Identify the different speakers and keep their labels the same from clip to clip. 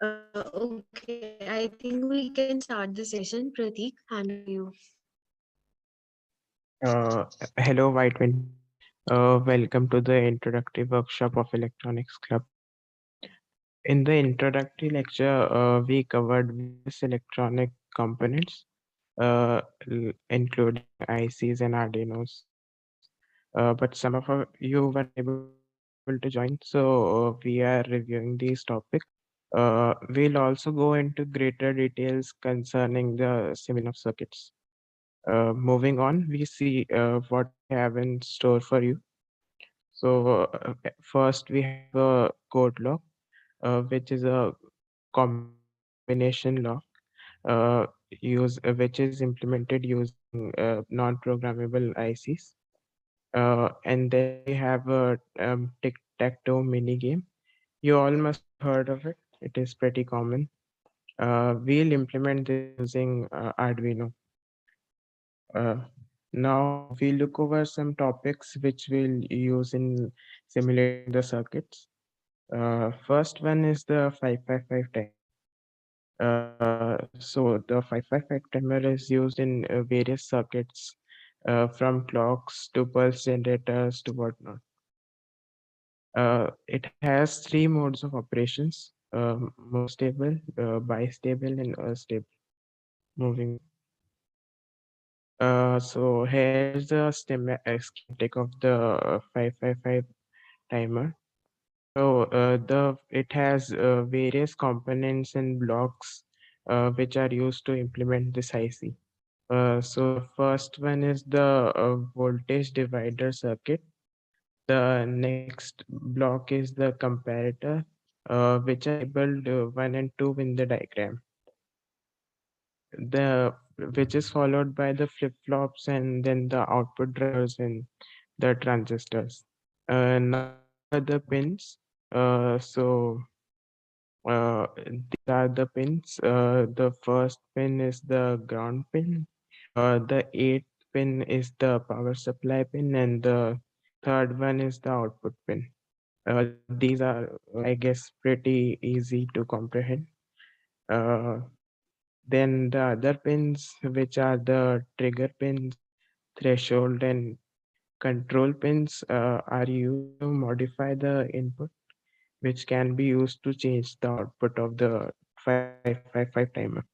Speaker 1: Okay, I think we can start the session. Prateek, hand over to you.
Speaker 2: Uh, Hello, Y20. Welcome to the introductory workshop of Electronics Club. In the introductory lecture, we covered various electronic components, including ICs and Arduinos. But some of you were unable to join, so we are reviewing these topics. We'll also go into greater details concerning the simulation of circuits. Moving on, we see what we have in store for you. So first we have a code lock, which is a combination lock, which is implemented using non-programmable ICs. And then we have a tic-tac-toe mini game. You all must have heard of it. It is pretty common. We'll implement this using Arduino. Uh, Now we look over some topics which we'll use in simulating the circuits. First one is the 555 timer. So the 555 timer is used in various circuits, from clocks to pulse generators to whatnot. It has three modes of operations: monostable, bistable, and astable. Moving on. So here's the schematic of the 555 timer. So it has various components and blocks which are used to implement this IC. So the first one is the voltage divider circuit. The next block is the comparator, which are labeled 1 and 2 in the diagram. The which is followed by the flip-flops and then the output drivers and the transistors. Now these are the pins. These are the pins. The first pin is the ground pin. The eighth pin is the power supply pin, and the third one is the output pin. These are, I guess, pretty easy to comprehend. Uh, then the other pins, which are the trigger pins, threshold, and control pins, are used to modify the input, which can be used to change the output of the 555 timer.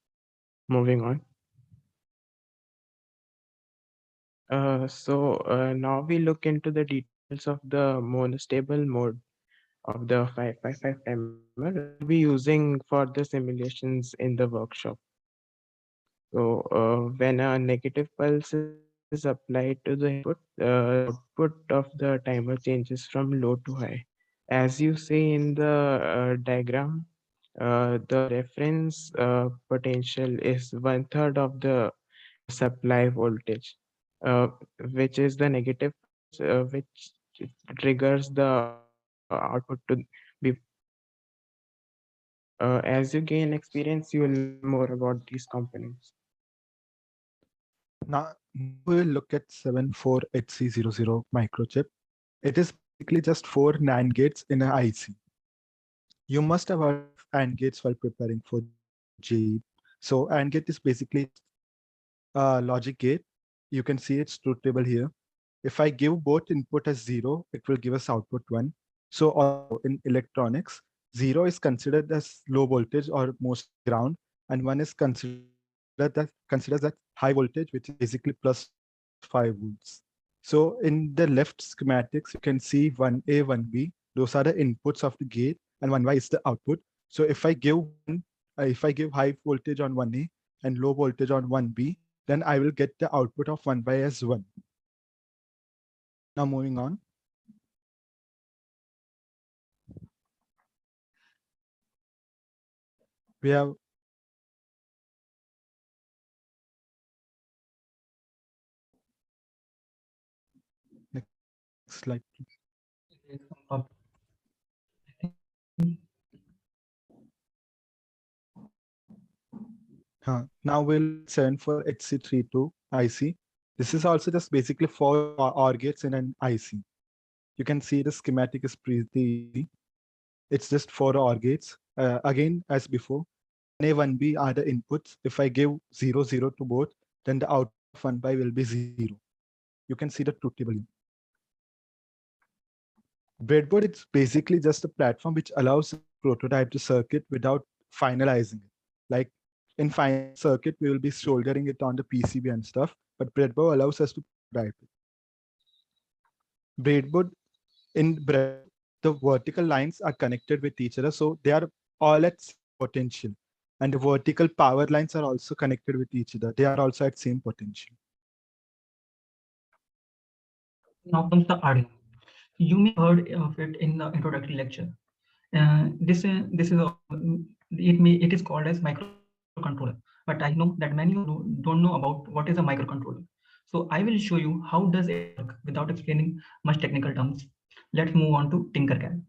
Speaker 2: Moving on. Now we look into the details of the monostable mode of the 555 timer we'll be using for the simulations in the workshop. When a negative pulse is applied to the input, the output of the timer changes from low to high. As you see in the diagram, the reference potential is one third of the supply voltage, uh, which is the negative pulse, which triggers the output to be. As you gain experience, you will learn more about these components.
Speaker 3: Now we'll look at 74HC00 microchip. It is basically just four NAND gates in an IC. You must have heard of AND gates while preparing for JEE. So AND gate is basically a logic gate. You can see its truth table here. If I give both input as 0, it will give us output 1. So also in electronics, 0 is considered as low voltage or mostly ground, and 1 is considered as high voltage, which is basically plus 5 volts. So in the left schematics, you can see 1A, 1B. Those are the inputs of the gate, and 1Y is the output. So if I give high voltage on 1A and low voltage on 1B, then I will get the output of 1Y as 1. Now moving on. We have next slide, please. Now we'll look at 74HC32 IC. This is also just basically four OR gates in an IC. You can see the schematic is pretty easy. It's just 4 OR gates. Again, as before, 1A, 1B are the inputs. If I give 0, 0 to both, then the output of 1 by will be 0. You can see the truth table here. Breadboard, it's basically just a platform which allows us to prototype the circuit without finalizing it. Like in final circuit, we will be soldering it on the PCB and stuff, but breadboard allows us to prototype it. Breadboard, in breadboard, the vertical lines are connected with each other, so they are all at same potential. And the vertical power lines are also connected with each other. They are also at same potential.
Speaker 4: Now comes the Arduino. You may have heard of it in the introductory lecture. It is called as microcontroller, but I know that many of you don't know about what is a microcontroller. So I will show you how does it work without explaining much technical terms. Let's move on to Tinkercad.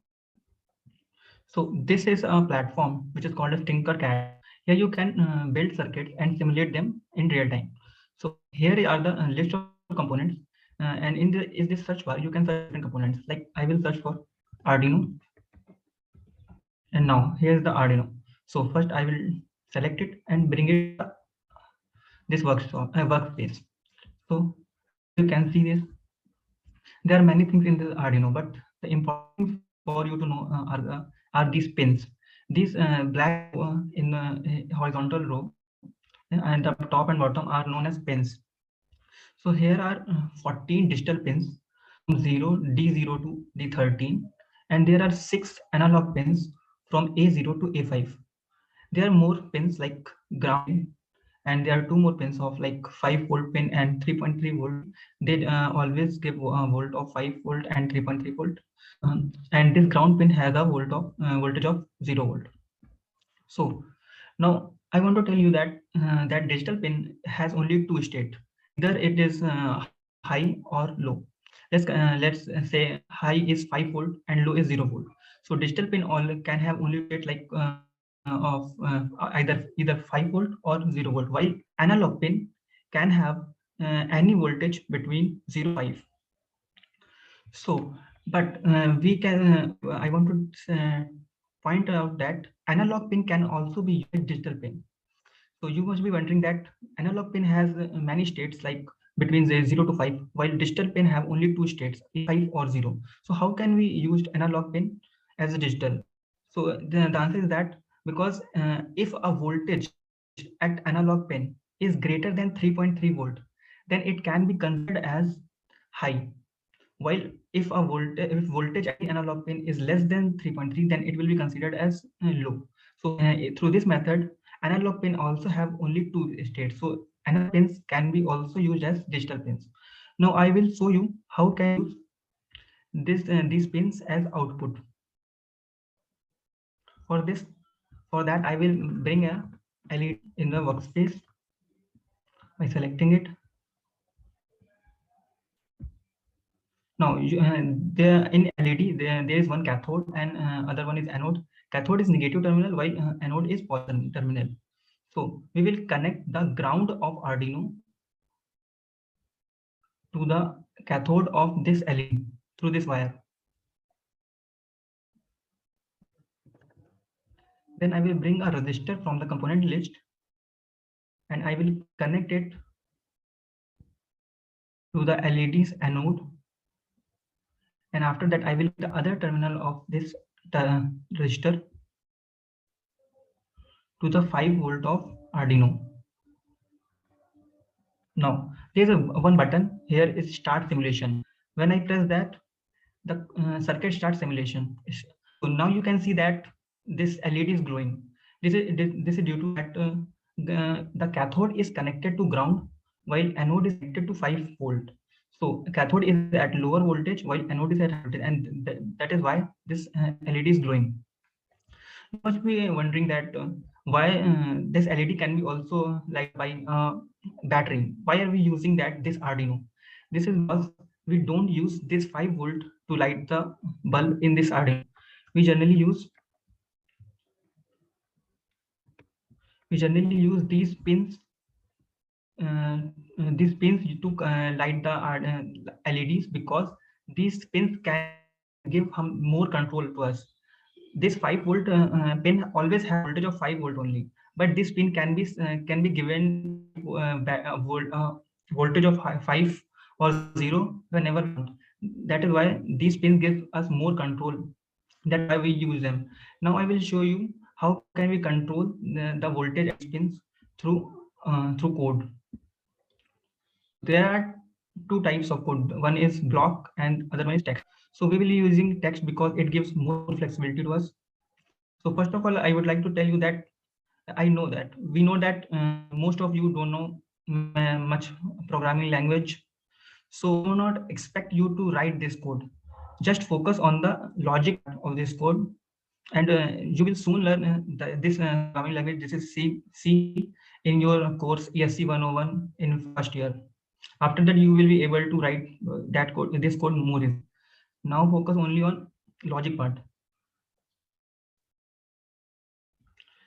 Speaker 4: So this is a platform which is called as Tinkercad. Here you can build circuits and simulate them in real time. So here are the list of components, and in this search bar you can search different components. Like I will search for Arduino, and now here's the Arduino. So first I will select it and bring it to this workspace. So you can see this. There are many things in the Arduino, but the important thing for you to know are these pins. These black in the horizontal row and the top and bottom are known as pins. So here are 14 digital pins from 0 D0 to D13, and there are 6 analog pins from A0 to A5. There are more pins like ground, and there are 2 more pins of like 5-volt pin and 3.3 volt. They always give a volt of 5 volt and 3.3 volt, and this ground pin has a voltage of 0 volt. So now I want to tell you that that digital pin has only 2 states. Either it is high or low. Let's say high is 5 volt and low is 0 volt. So digital pin all can have only state like either 5 volt or 0 volt, while analog pin can have any voltage between 0 and 5. So, but we can. I want to point out that analog pin can also be used as digital pin. So you must be wondering that analog pin has many states like between 0 to 5, while digital pin have only 2 states, 5 or 0. So how can we use analog pin as a digital? So the answer is that because if a voltage at analog pin is greater than 3.3 volt, then it can be considered as high. While if voltage at the analog pin is less than 3.3, then it will be considered as low. So through this method, analog pin also have only 2 states. So analog pins can be also used as digital pins. Now I will show you how can use these pins as output. For that I will bring a LED in the workspace by selecting it. Now, there in LED, there is one cathode and other one is anode. Cathode is negative terminal, while anode is positive terminal. So we will connect the ground of Arduino to the cathode of this LED through this wire. Then I will bring a resistor from the component list and I will connect it to the LED's anode. And after that, I will the other terminal of this resistor to the 5 volt of Arduino. Now there's one button here is start simulation. When I press that, the circuit starts simulation. So now you can see that this LED is glowing. This is due to that the cathode is connected to ground while anode is connected to 5 volt. So cathode is at lower voltage while anode is at high voltage, and that is why this LED is glowing. You must be wondering that why this LED can be also light by battery. Why are we using this Arduino? This is because we don't use this 5 volt to light the bulb in this Arduino. We generally use these pins to light the LEDs, because these pins can give more control to us. this 5 volt pin always have voltage of 5 volt only, but this pin can be given voltage of 5 or 0 whenever we want. That is why these pins give us more control. That's why we use them. Now I will show you how can we control the voltage of pins through code. There are two types of code. One is block and other one is text. So we will be using text because it gives more flexibility to us. So first of all, I would like to tell you that we know that most of you don't know much programming language. So do not expect you to write this code. Just focus on the logic of this code, and you will soon learn this programming language. This is C in your course ESC 101 in first year. After that, you will be able to write this code more easily. Now focus only on logic part.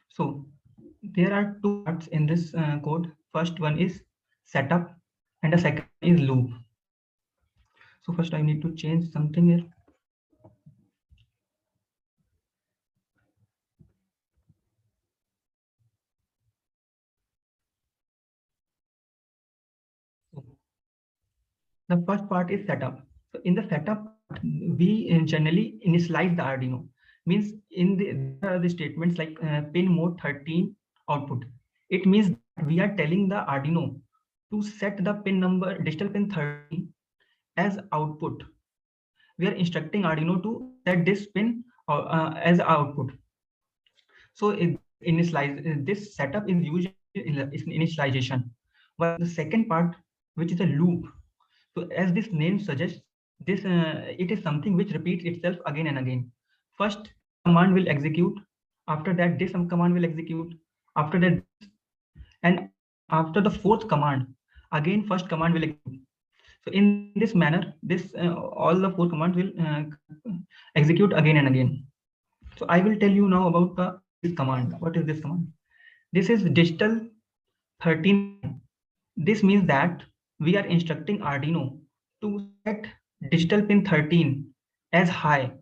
Speaker 4: So there are two parts in this code. First one is setup and the second is loop. So first I need to change something here. So the first part is setup. So in the setup, we generally initialize the Arduino. Means there are the statements like pin mode 13 output. It means we are telling the Arduino to set the pin number digital pin 13 as output. We are instructing Arduino to set this pin as output. So this setup is used in initialization. But the second part, which is a loop. So as this name suggests, this it is something which repeats itself again and again. First command will execute. After that, this command will execute. After that, and after the fourth command, again first command will execute. So in this manner, this all the four commands will execute again and again. So I will tell you now about this command. What is this command? This is digital 13. This means that we are instructing Arduino to set digital pin 13 as high.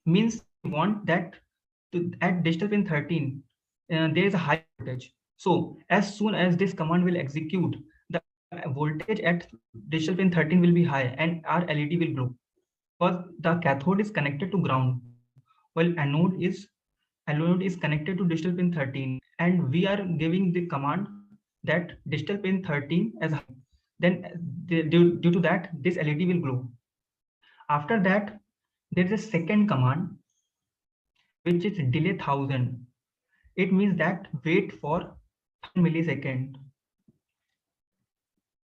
Speaker 4: Means we want that at digital pin 13 there is a high voltage. So as soon as this command will execute, the voltage at digital pin 13 will be high and our LED will glow, because the cathode is connected to ground while anode is connected to digital pin 13, and we are giving the command that digital pin 13 as high. Then due to that, this LED will glow. After that, there is a second command which is delay 1000. It means that wait for 1000 millisecond.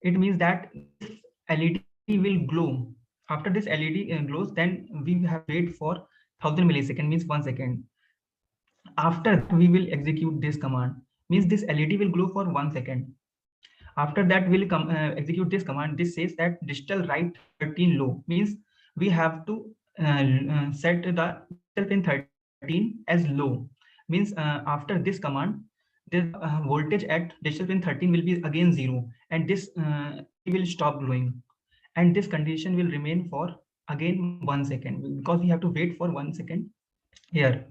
Speaker 4: It means that this LED will glow. After this LED glows, then we have wait for 1000 millisecond, means 1 second. After that, we will execute this command. Means this LED will glow for 1 second. After that, we'll execute this command. This says that digital write 13 low. Means we have to set the digital pin 13 as low. Means after this command, the voltage at digital pin 13 will be again 0, and this will stop glowing, and this condition will remain for again 1 second, because we have to wait for 1 second here.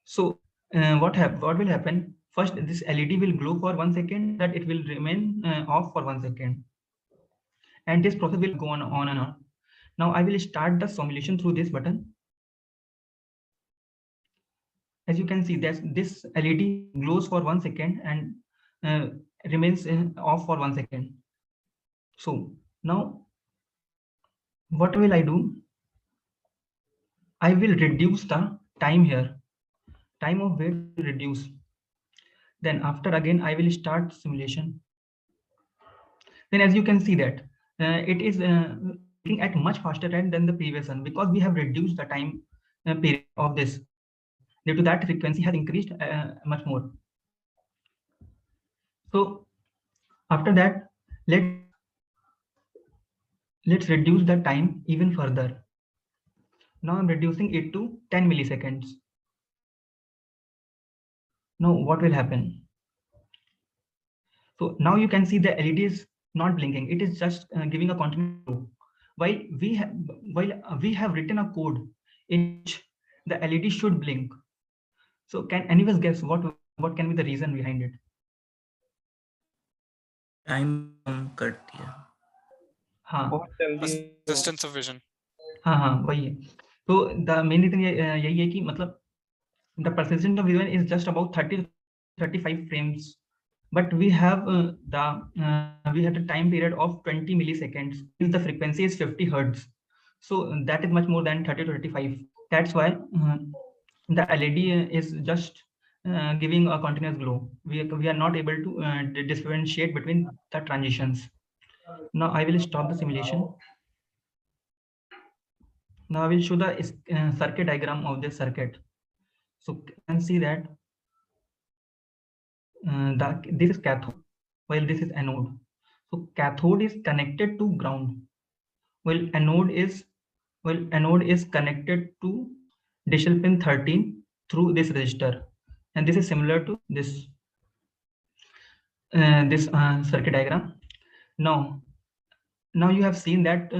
Speaker 4: So what will happen? First, this LED will glow for 1 second, that it will remain off for 1 second, and this process will go on and on. Now I will start the simulation through this button. As you can see, that this LED glows for 1 second and remains off for 1 second. So now what will I do? I will reduce the time here. Time of wait will reduce. Then after again, I will start simulation. Then as you can see that it is working at much faster time than the previous one, because we have reduced the time period of this. Due to that, frequency has increased much more. So after that, let's reduce the time even further. Now I'm reducing it to 10 milliseconds. Now what will happen? So now you can see the LED is not blinking. It is just giving a continuous glow. While we have written a code in which the LED should blink. So can any of us guess what can be the reason behind it?
Speaker 5: Time कम कर दिया।
Speaker 4: हाँ
Speaker 2: बहुत जल्दी
Speaker 6: distance of vision.
Speaker 4: हाँ वही है। तो द मेन रीजन यही है कि मतलब the persistence of vision is just about 30 to 35 frames, but we have the time period of 20 milliseconds if the frequency is 50 hertz. So that is much more than 30 to 35. That's why the LED is just giving a continuous glow. We are not able to differentiate between the transitions. Now I will stop the simulation. Now I will show the circuit diagram of this circuit. So you can see that this is cathode while this is anode. So cathode is connected to ground while anode is connected to digital pin 13 through this resistor, and this is similar to this circuit diagram. Now you have seen that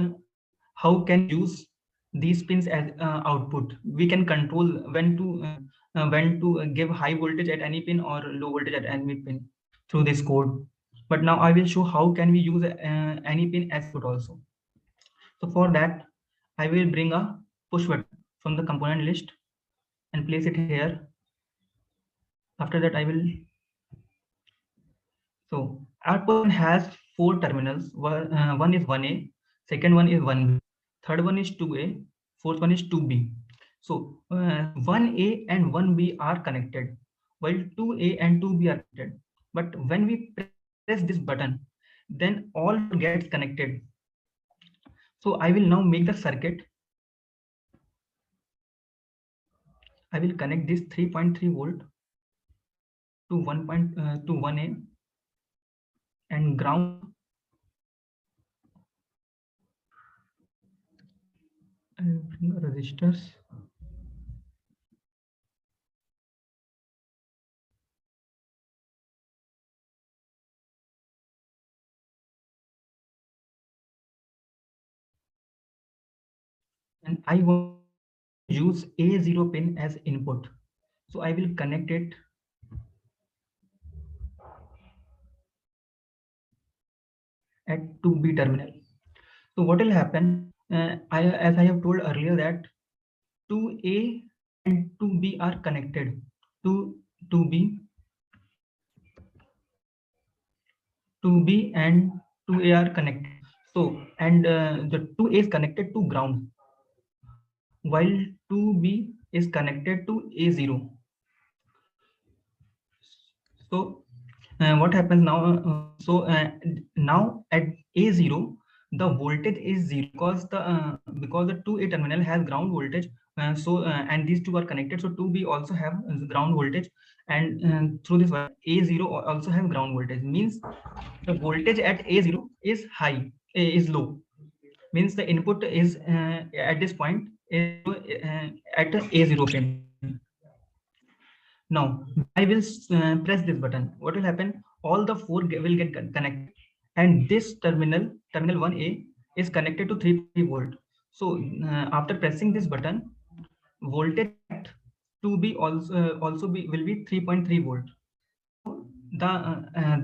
Speaker 4: how can use these pins as output. We can control when to give high voltage at any pin or low voltage at any pin through this code. But now I will show how can we use any pin as input also. So for that I will bring a push button from the component list and place it here. After that I will, so our pin has 4 terminals. One is 1A, second one is 1B, third one is 2A, fourth one is 2B. So 1A and 1B are connected while 2A and 2B are connected. But when we press this button, then all gets connected. So I will now make the circuit. I will connect this 3.3 volt to 1A and ground and bring the resistors. And I want to use A0 pin as input. So I will connect it at 2B terminal. So what will happen? As I have told earlier that 2A and 2B are connected to 2B and 2A are connected. So and the 2A is connected to ground while 2B is connected to A0. So what happens now? Now at A0 the voltage is 0 because the 2A terminal has ground voltage. And these two are connected, so 2B also have ground voltage, and through this one A0 also have ground voltage. Means the voltage at A0 is high, is low. Means the input is at this point is at A0 pin. Now I will press this button. What will happen? All the 4 will get connected, and this terminal 1A is connected to 3 volt. So after pressing this button, voltage at 2B also will be 3.3 volt.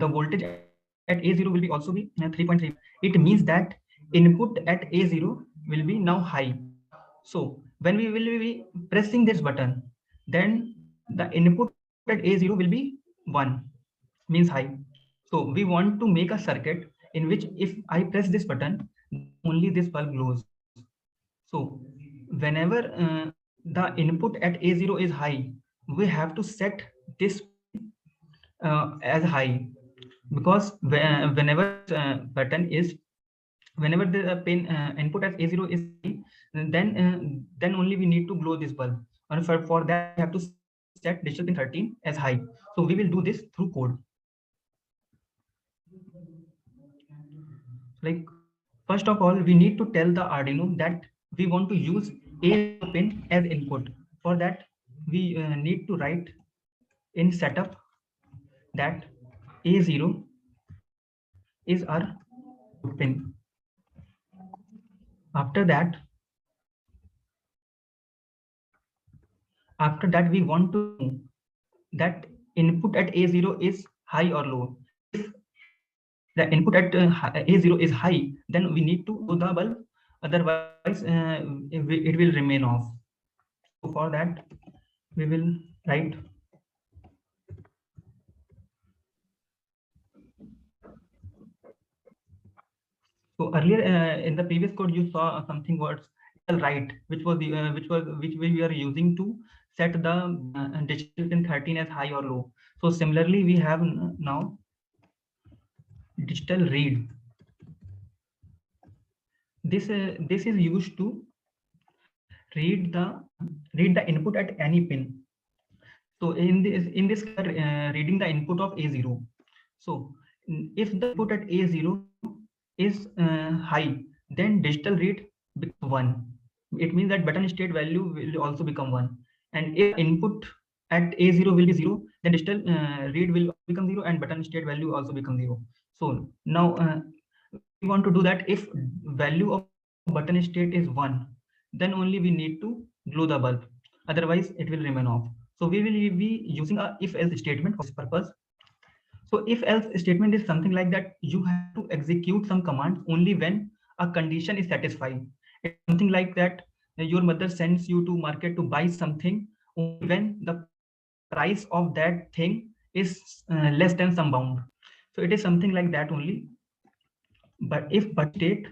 Speaker 4: The voltage at A0 will be also be 3.3. It means that input at A0 will be now high. So when we will be pressing this button, then the input at A0 will be 1, means high. So we want to make a circuit in which if I press this button, only this bulb glows. So whenever the input at A0 is high, we have to set this as high, because whenever whenever the pin input at A0 is high, then only we need to glow this bulb, and for that we have to set digital pin 13 as high. So we will do this through code. Like first of all, we need to tell the Arduino that we want to use A pin as input. For that we need to write in setup that A0 is our pin. After that After that, we want to know that input at A0 is high or low. If the input at A0 is high, then we need to blow the bulb, otherwise it will remain off. So for that, we will write. So earlier in the previous code, you saw something was right, which we are using to set the digital pin 13 as high or low. So similarly, we have now digital read. This is used to read the input at any pin. So in this reading the input of A0. So if the input at A0 is high, then digital read becomes 1. It means that button state value will also become 1. And if input at A0 will be 0, then digital read will become 0 and button state value also become 0. So now we want to do that. If value of button state is 1, then only we need to glow the bulb, otherwise it will remain off. So we will be using a if else statement for this purpose. So if else statement is something like that, you have to execute some commands only when a condition is satisfied. It's something like that your mother sends you to market to buy something only when the price of that thing is less than some bound. So it is something like that only. But if but state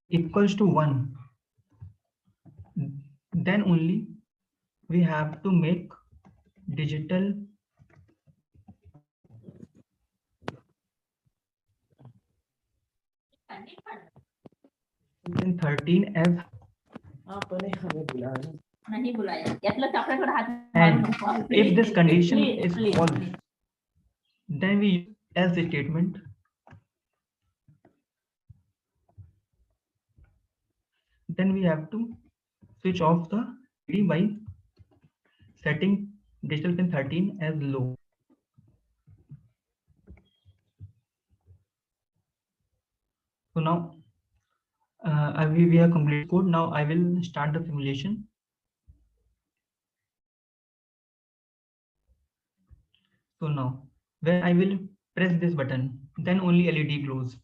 Speaker 4: equals to 1, then only we have to make digital pin 13 as and if this condition is false, then we use else statement. Then we have to switch off the LED by setting digital pin 13 as low. So now we have completed code. Now I will start the simulation. So now when I will press this button, then only LED glows.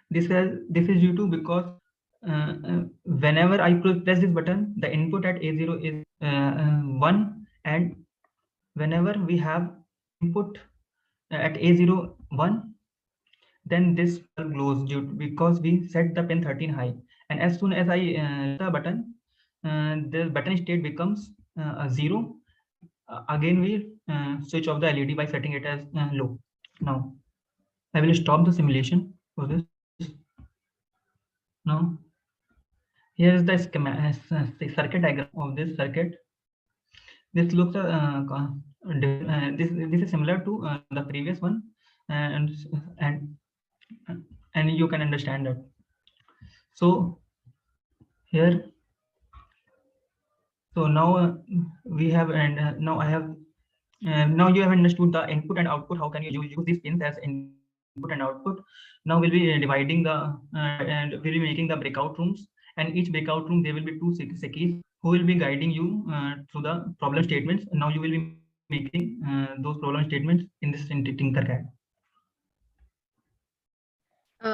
Speaker 4: This is due to because whenever I press this button, the input at A0 is 1, and whenever we have input at A0 1, then this bulb glows because we set the pin 13 high. And as soon as I the button, the button state becomes 0. Again we switch off the LED by setting it as low. Now I will stop the simulation for this. Now here is the circuit diagram of this circuit. This looks this is similar to the previous one, and you can understand that. So here, so now we have, and now I have, now you have understood the input and output. How can you use these pins as input and output? Now we'll be dividing the and we'll be making the breakout rooms, and each breakout room there will be 2 Sekis who will be guiding you through the problem statements. Now you will be making those problem statements in this Tinkercad.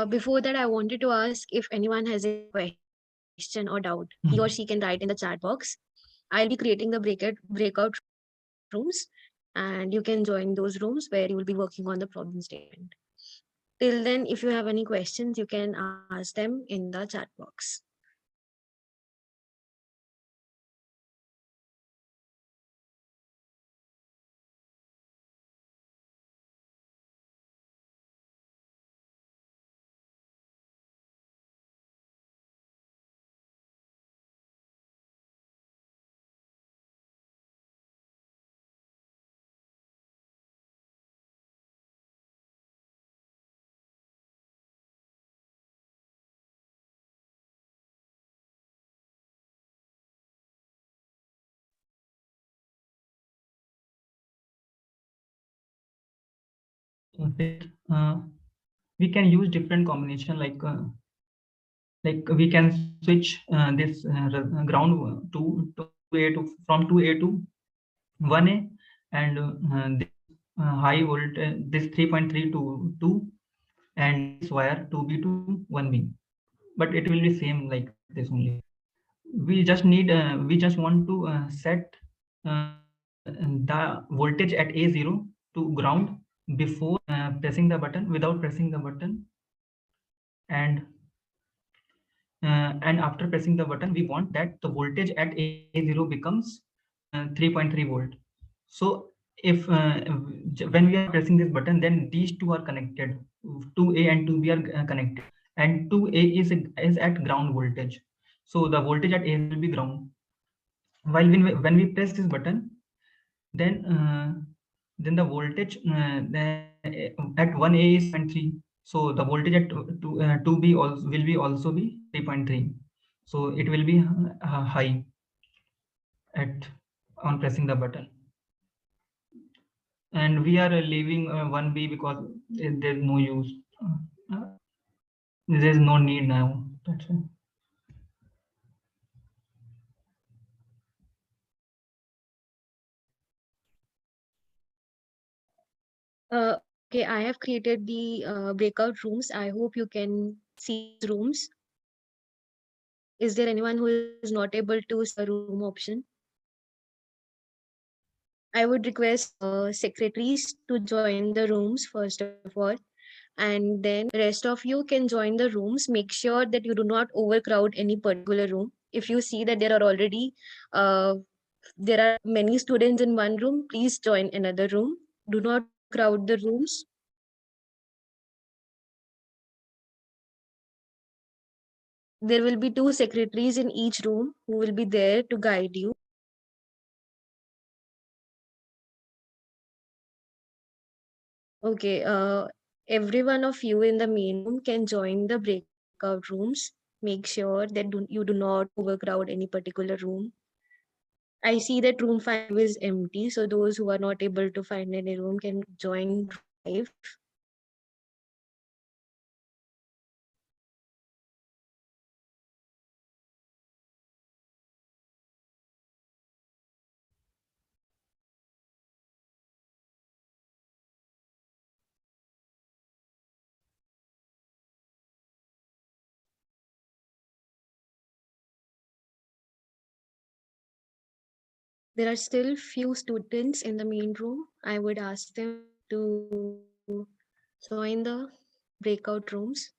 Speaker 1: Before that, I wanted to ask if anyone has a question or doubt, he or she can write in the chat box. I'll be creating the breakout rooms, and you can join those rooms where you will be working on the problem statement. Till then, if you have any questions, you can ask them in the chat box.
Speaker 4: We can use different combination like we can switch this ground to 2A to from 2A to 1A, and this high voltage, this 3.3 to 2, and this wire 2B to 1B. But it will be same like this only. We just need, we just want to set the voltage at A0 to ground before pressing the button, without pressing the button, and after pressing the button, we want that the voltage at A0 becomes 3.3 volt. So if when we are pressing this button, then these two are connected, 2A and 2B are connected, and 2A is at ground voltage. So the voltage at A will be ground. While when we press this button, then the voltage at 1A is 0.3. So the voltage at 2B also will be 3.3. So it will be high at on pressing the button. And we are leaving 1B because there's no use. There's no need now. That's it.
Speaker 1: Okay, I have created the breakout rooms. I hope you can see these rooms. Is there anyone who is not able to see the room option? I would request secretaries to join the rooms first of all, and then rest of you can join the rooms. Make sure that you do not overcrowd any particular room. If you see that there are already there are many students in one room, please join another room. Do not crowd the rooms. There will be 2 secretaries in each room who will be there to guide you. Okay, every one of you in the main room can join the breakout rooms. Make sure that you do not overcrowd any particular room. I see that room 5 is empty, so those who are not able to find any room can join 5. There are still few students in the main room. I would ask them to join the breakout rooms.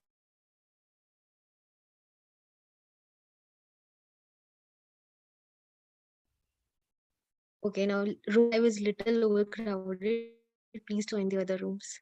Speaker 1: Okay, now room 5 is little overcrowded. Please join the other rooms.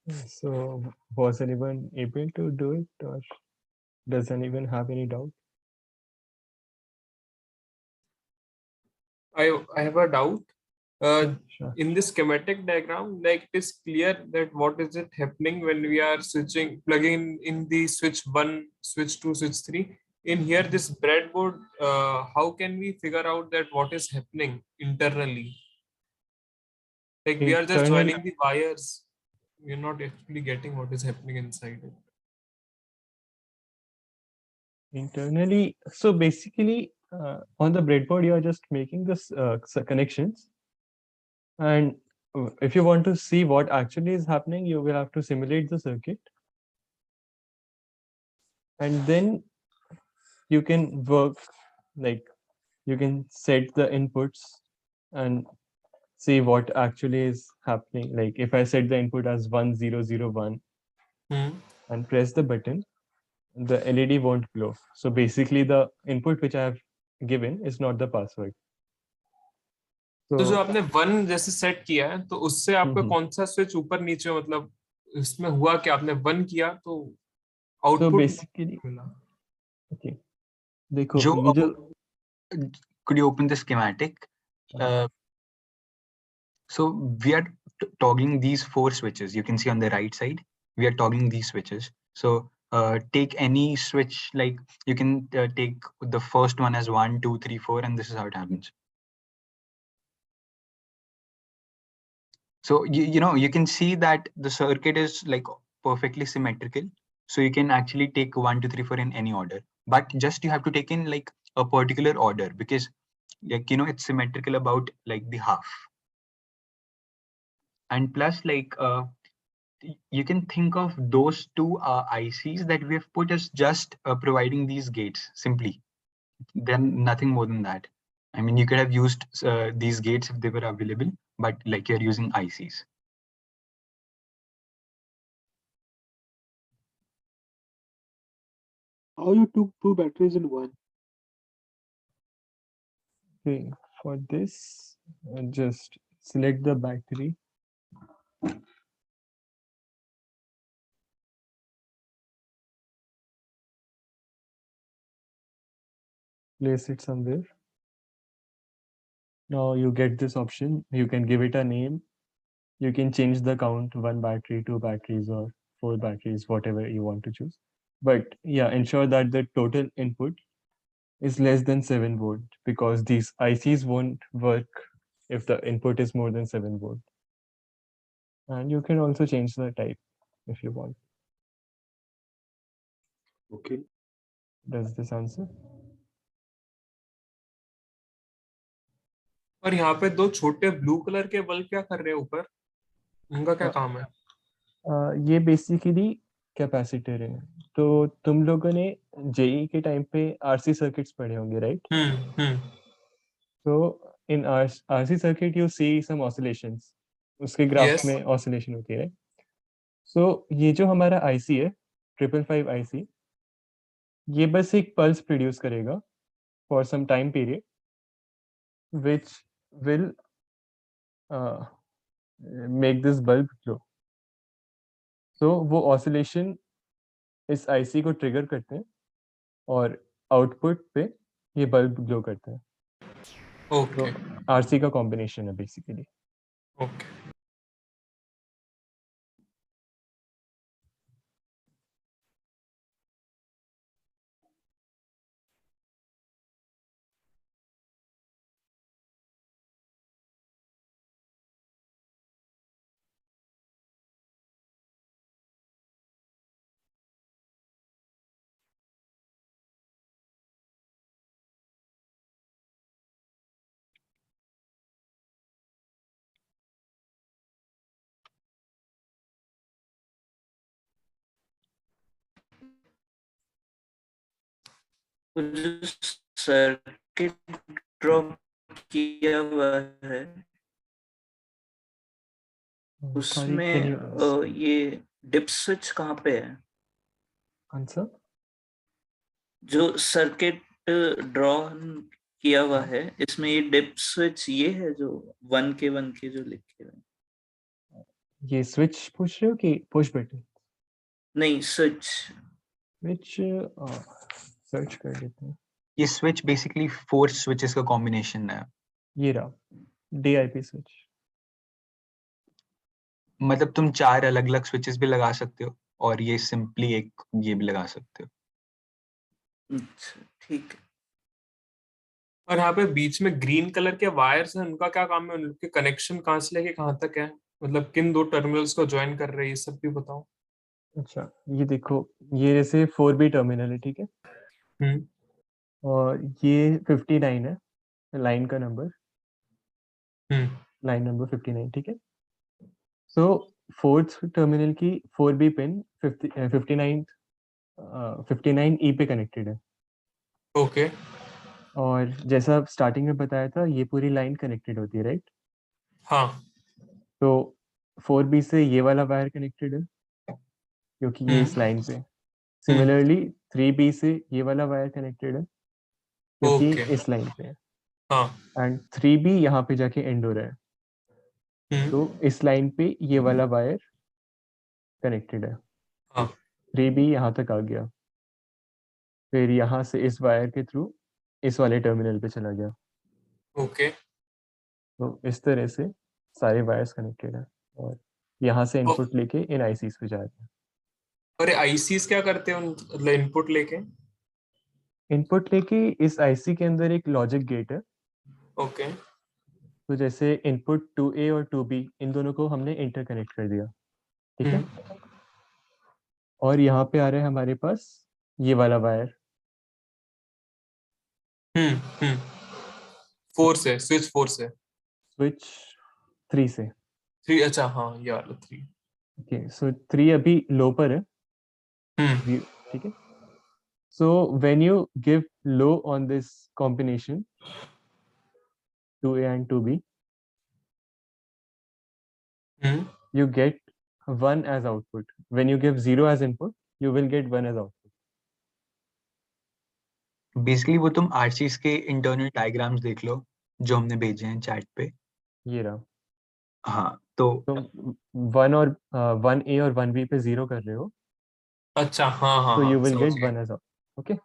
Speaker 6: So was anyone able to do it, or does anyone have any doubt?
Speaker 7: I have a doubt.
Speaker 6: Sure.
Speaker 7: In this schematic diagram, like it is clear that what is it happening when we are switching, plugging in the switch 1, switch 2, switch 3. In here, this breadboard, how can we figure out that what is happening internally? Like we are just
Speaker 6: Internal-
Speaker 7: joining the wires. We are not actually getting what is happening inside it.
Speaker 6: Internally, so basically on the breadboard, you are just making this connections. And if you want to see what actually is happening, you will have to simulate the circuit. And then you can work, like you can set the inputs and see what actually is happening. Like if I set the input as 1001 and press the button, the LED won't glow. So basically the input which I have given is not the password.
Speaker 7: तो जो आपने 1 जैसे set किया है, तो उससे आपका
Speaker 6: Mhm.
Speaker 7: कौन सा स्विच ऊपर नीचे, मतलब इसमें हुआ कि आपने 1 किया तो
Speaker 6: So
Speaker 7: आउटपुट
Speaker 6: basically,
Speaker 7: मिला.
Speaker 6: okay. देखो
Speaker 8: जो
Speaker 6: ये जो
Speaker 8: could you open the schematic? So we are toggling these 4 switches. You can see on the right side, we are toggling these switches. So take any switch, like you can take the first one as 1, 2, 3, 4, and this is how it happens. So you know, you can see that the circuit is like perfectly symmetrical. So you can actually take 1, 2, 3, 4 in any order, but just you have to take in like a particular order, because like, you know, it's symmetrical about like the half. And plus, like you can think of those two ICs that we have put as just providing these gates simply. Then nothing more than that. I mean, you could have used these gates if they were available, but like you're using ICs.
Speaker 9: How you took 2 batteries in one?
Speaker 6: Okay, for this, just select the battery. Place it somewhere. Now you get this option. You can give it a name. You can change the count, 1 battery, 2 batteries, or 4 batteries, whatever you want to choose. But yeah, ensure that the total input is less than 7 volt, because these ICs won't work if the input is more than 7 volt. And you can also change the type if you want.
Speaker 9: Okay.
Speaker 6: Does this answer?
Speaker 7: और यहाँ पे 2 छोटे blue colour के bulb क्या कर रहे हैं ऊपर, उनका क्या काम है?
Speaker 6: ये बेसिकली कैपेसिटर है. तो तुम लोगों ने जेई के टाइम पे आरसी सर्किट्स पढ़े होंगे, राइट? तो in RC circuit you see some oscillations, उसके ग्राफ
Speaker 7: Yes.
Speaker 6: में ऑसिलेशन होती है. सो ये जो हमारा आईसी है 555 आईसी, ये बस एक पल्स प्रोड्यूस करेगा for some time period which will make this bulb glow. So वो ऑसिलेशन इस आईसी को ट्रिगर करते हैं और आउटपुट पे ये बल्ब ग्लो करता है.
Speaker 7: Okay.
Speaker 6: तो आरसी का कॉम्बिनेशन है बेसिकली.
Speaker 7: Okay.
Speaker 5: सर्किट ड्रॉ किया हुआ है उसमें ये डिप स्विच कहाँ पे है?
Speaker 6: आंसर
Speaker 5: जो सर्किट ड्रॉ किया हुआ है इसमें ये डिप स्विच ये है जो 1K जो लिखे हुए हैं.
Speaker 6: ये switch पूछ रहे हो कि push button?
Speaker 5: नहीं, switch.
Speaker 6: Which search कर लेते हैं.
Speaker 8: ये switch basically 4 switches का combination है.
Speaker 6: ये रहा DIP switch.
Speaker 8: मतलब तुम 4 अलग-अलग switches भी लगा सकते हो और ये simply एक ये भी लगा सकते हो.
Speaker 5: अच्छा, ठीक है.
Speaker 7: और यहाँ पे बीच में ग्रीन कलर के वायर्स हैं, उनका क्या काम है? उनके कनेक्शन कहाँ से लेके कहाँ तक है? मतलब किन दो टर्मिनल्स को ज्वाइन कर रहे हैं, ये सब भी बताओ.
Speaker 6: अच्छा, ये देखो, ये जैसे 4B टर्मिनल है, ठीक है,
Speaker 7: हम्म.
Speaker 6: और ये 59 है लाइन का नंबर,
Speaker 7: हम्म.
Speaker 6: लाइन नंबर 59, ठीक है. सो फोर्थ टर्मिनल की 4B पिन 59E पे कनेक्टेड है.
Speaker 7: ओके.
Speaker 6: और जैसा स्टार्टिंग में बताया था, ये पूरी लाइन कनेक्टेड होती है, राइट?
Speaker 7: हाँ.
Speaker 6: तो 4B से ये वाला वायर कनेक्टेड है क्योंकि ये इस लाइन पे. सिमिलरली 3B से ये वाला वायर कनेक्टेड है क्योंकि
Speaker 7: ओके.
Speaker 6: इस लाइन पे है.
Speaker 7: हाँ.
Speaker 6: एंड 3B यहाँ पे जाके एंड हो रहा है, तो इस लाइन पे ये वाला वायर कनेक्टेड है.
Speaker 7: हाँ.
Speaker 6: 3B यहाँ तक आ गया, फिर यहाँ से इस वायर के थ्रू इस वाले टर्मिनल पे चला गया.
Speaker 7: ओके.
Speaker 6: तो इस तरह से सारे वायर्स कनेक्टेड है और यहाँ से इनपुट लेके इन आईसीज पे जाते हैं.
Speaker 7: और आईसीस क्या करते हैं मतलब इनपुट लेके?
Speaker 6: इनपुट लेके इस आईसी के अंदर एक लॉजिक गेट है.
Speaker 7: ओके.
Speaker 6: तो जैसे इनपुट 2A और 2B इन दोनों को हमने इंटरकनेक्ट कर दिया, ठीक है. और यहाँ पे आ रहा है हमारे पास ये वाला वायर.
Speaker 7: हम्म. 4 से, स्विच 4 से.
Speaker 6: स्विच 3 से.
Speaker 7: 3, अच्छा हाँ, ये वाला 3.
Speaker 6: ओके, सो 3 अभी लो पर है,
Speaker 7: हम्म.
Speaker 6: ठीक है. So when you give low on this combination 2A and 2B, you get 1 as output. When you give 0 as input, you will get 1 as output.
Speaker 8: Basically वो तुम आरसीज के इंटरनल डायग्राम्स देख लो जो हमने भेजे हैं चैट पे.
Speaker 6: ये रहा.
Speaker 8: हाँ, तो
Speaker 6: तुम 1A और 1B पे 0 कर रहे हो,
Speaker 7: अच्छा, हाँ हाँ
Speaker 6: so
Speaker 7: हाँ,
Speaker 6: you will
Speaker 7: समझ
Speaker 6: get
Speaker 7: गया.
Speaker 6: 1 as output. Okay,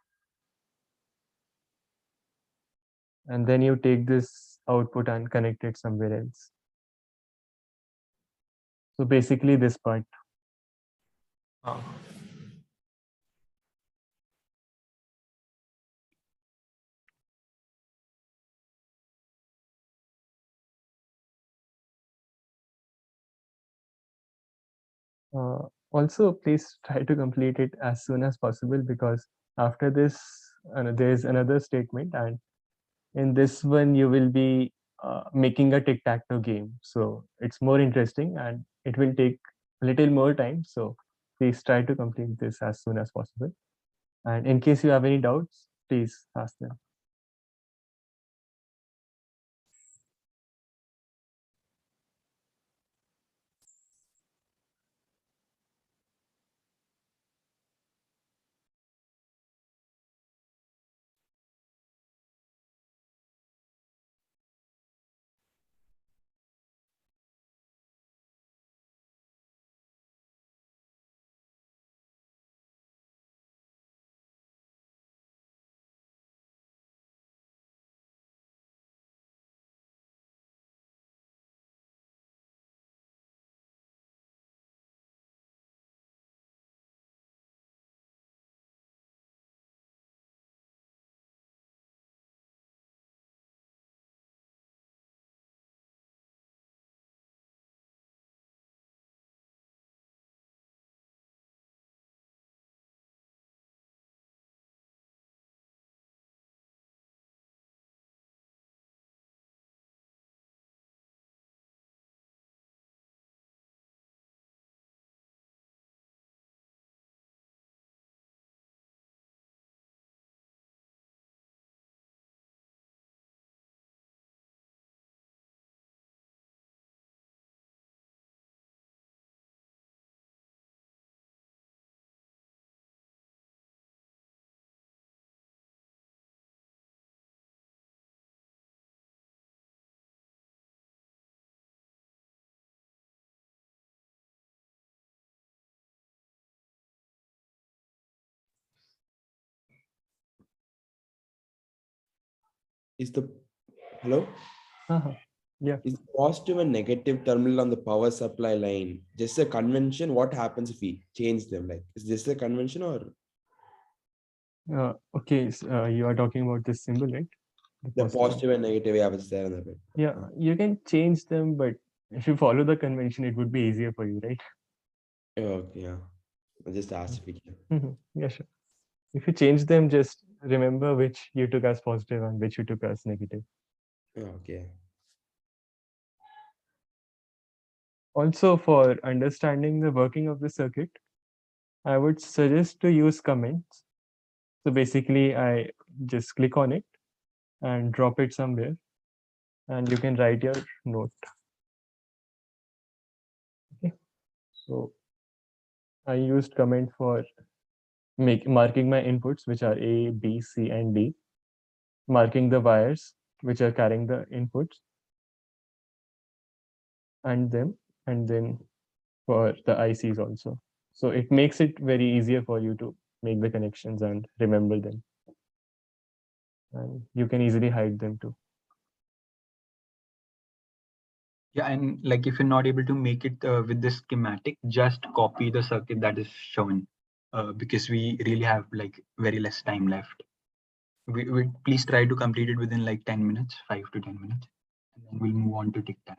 Speaker 6: and then you take this output and connect it somewhere else. So basically this part.
Speaker 7: हाँ.
Speaker 6: Also, please try to complete it as soon as possible because after this, there is another statement, and in this one you will be making a tic-tac-toe game. So it's more interesting and it will take a little more time. So please try to complete this as soon as possible. And in case you have any doubts, please ask them.
Speaker 10: Is the hello?
Speaker 6: Uh-huh. Yeah.
Speaker 10: Is positive and negative terminal on the power supply line just a convention? What happens if we change them? Like, is this a convention or
Speaker 6: Okay, you are talking about this symbol, right?
Speaker 10: the
Speaker 6: positive.
Speaker 10: positive and negative? Yeah, was there on the bit.
Speaker 6: Yeah, you can change them, but if you follow the convention, it would be easier for you, right?
Speaker 10: Okay, yeah. I just asked if we can.
Speaker 6: Yeah, sure. If you change them, just remember which you took as positive and which you took as negative.
Speaker 10: Okay.
Speaker 6: Also, for understanding the working of the circuit, I would suggest to use comments. So basically, I just click on it and drop it somewhere, and you can write your note. Okay. So I used comment for marking my inputs, which are A, B, C, and D, marking the wires which are carrying the inputs, and then for the ICs also. So it makes it very easier for you to make the connections and remember them. And you can easily hide them too.
Speaker 8: Yeah, and like if you're not able to make it with this schematic, just copy the circuit that is shown because we really have like very less time left. We please try to complete it within like 10 minutes, 5 to 10 minutes, and then we'll move on to TICTAC.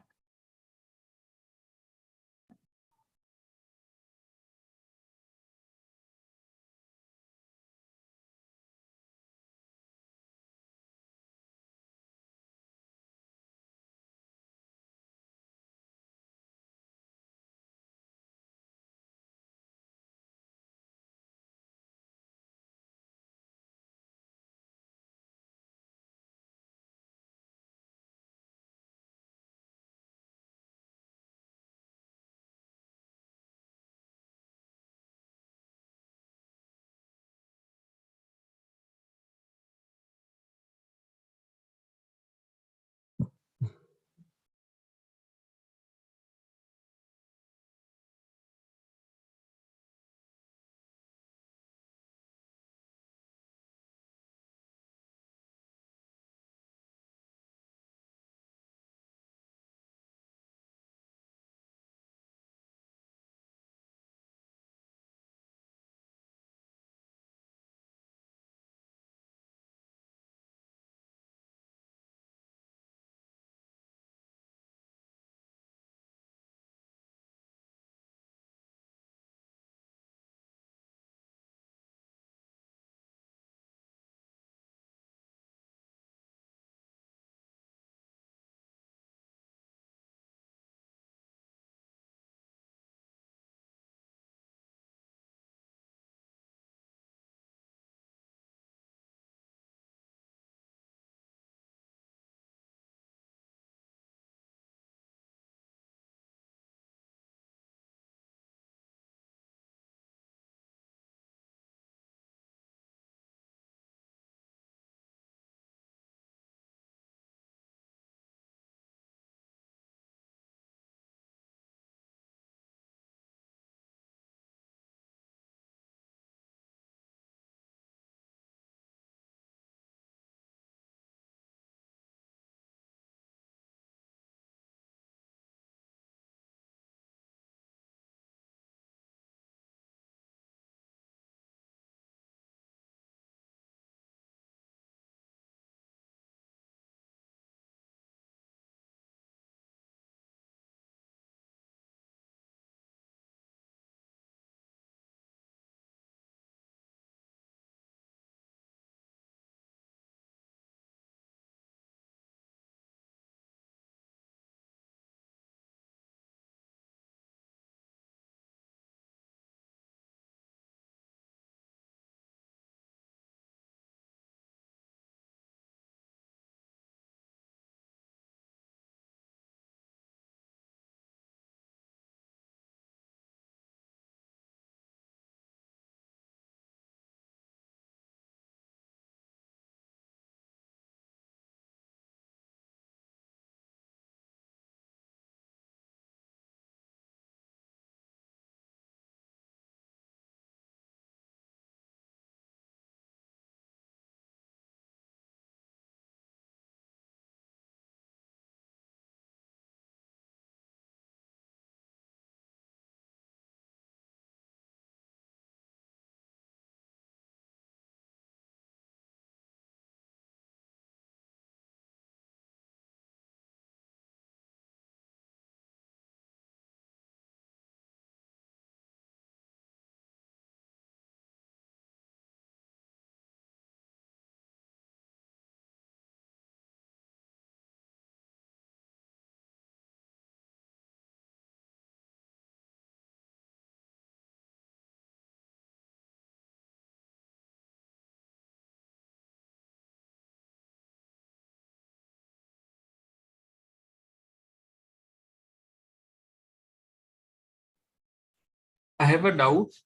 Speaker 7: have a doubt.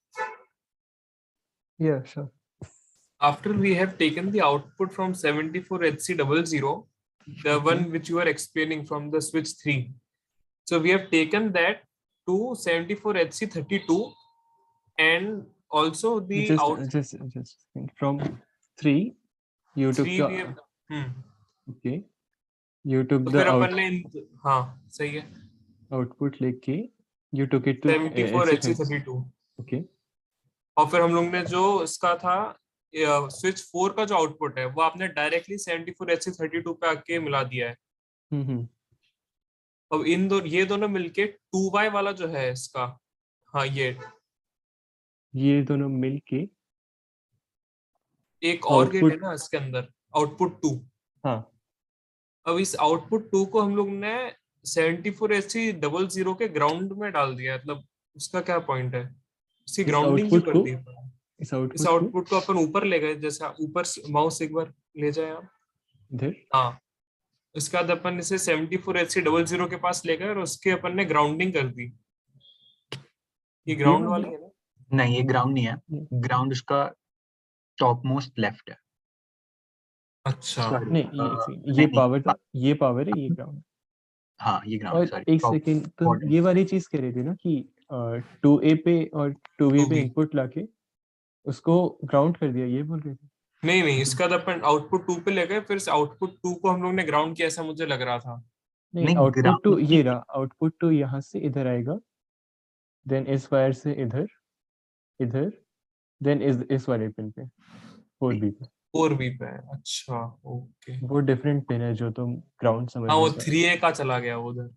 Speaker 6: Yeah, sure.
Speaker 7: After we have taken the output from 74HC00, the one which you are explaining from the switch 3. So we have taken that to 74HC32 and also the
Speaker 6: Just from 3 you took
Speaker 7: 3
Speaker 6: the
Speaker 7: we have
Speaker 6: okay, you took
Speaker 7: तो
Speaker 6: the
Speaker 7: फिर अपन ने हाँ सही है
Speaker 6: output लेके you took it to
Speaker 7: 74HC32
Speaker 6: okay,
Speaker 7: और फिर हम लोग ने जो इसका था स्विच 4 का जो आउटपुट है वो आपने डायरेक्टली 74HC32 पे आके मिला दिया है। अब ये दोनों मिलके 2y वाला जो है इसका, हाँ
Speaker 6: ये दोनों मिलके
Speaker 7: एक और गेट है ना इसके अंदर आउटपुट 2।
Speaker 6: हाँ,
Speaker 7: अब इस आउटपुट 2 को हम लोग ने 74HC00 के ग्राउंड में डाल दिया, मतलब उसका क्या पॉइंट है, इसकी ग्राउंडिंग क्यों कर दी? इस आउटपुट को अपन ऊपर ले गए, जैसे ऊपर माउस एक बार ले जाए आप
Speaker 6: इधर,
Speaker 7: हाँ इसके बाद अपन इसे 74HC00 के पास ले गए और उसके अपन ने ग्राउंडिंग कर दी। ये ग्राउंड वाली है ना?
Speaker 8: नहीं, ये ग्राउंड नहीं है, ग्राउंड उसका टॉप मोस्ट लेफ्ट है।
Speaker 7: अच्छा
Speaker 6: नहीं, ये पावर था, ये पावर है, ये ग्राउंड।
Speaker 8: हाँ ये ग्राउंड।
Speaker 6: और एक सेकंड, तो ये वाली चीज कह रहे थे ना कि 2A पे और 2B पे इनपुट लाके उसको ग्राउंड कर दिया, ये बोल रहे थे?
Speaker 7: नहीं इसका तो अपन आउटपुट 2 पे ले गए, फिर आउटपुट 2 को हम लोग ने ग्राउंड किया ऐसा मुझे लग रहा था।
Speaker 6: नहीं, आउटपुट 2 ये रहा, आउटपुट 2 यहाँ से इधर आएगा, देन इस वायर से इधर, देन इस वाले पिन पे 4B पे।
Speaker 7: 4B पे, अच्छा ओके।
Speaker 6: वो डिफरेंट पिन है जो तुम ग्राउंड समझ
Speaker 7: हाँ वो 3A का चला गया उधर।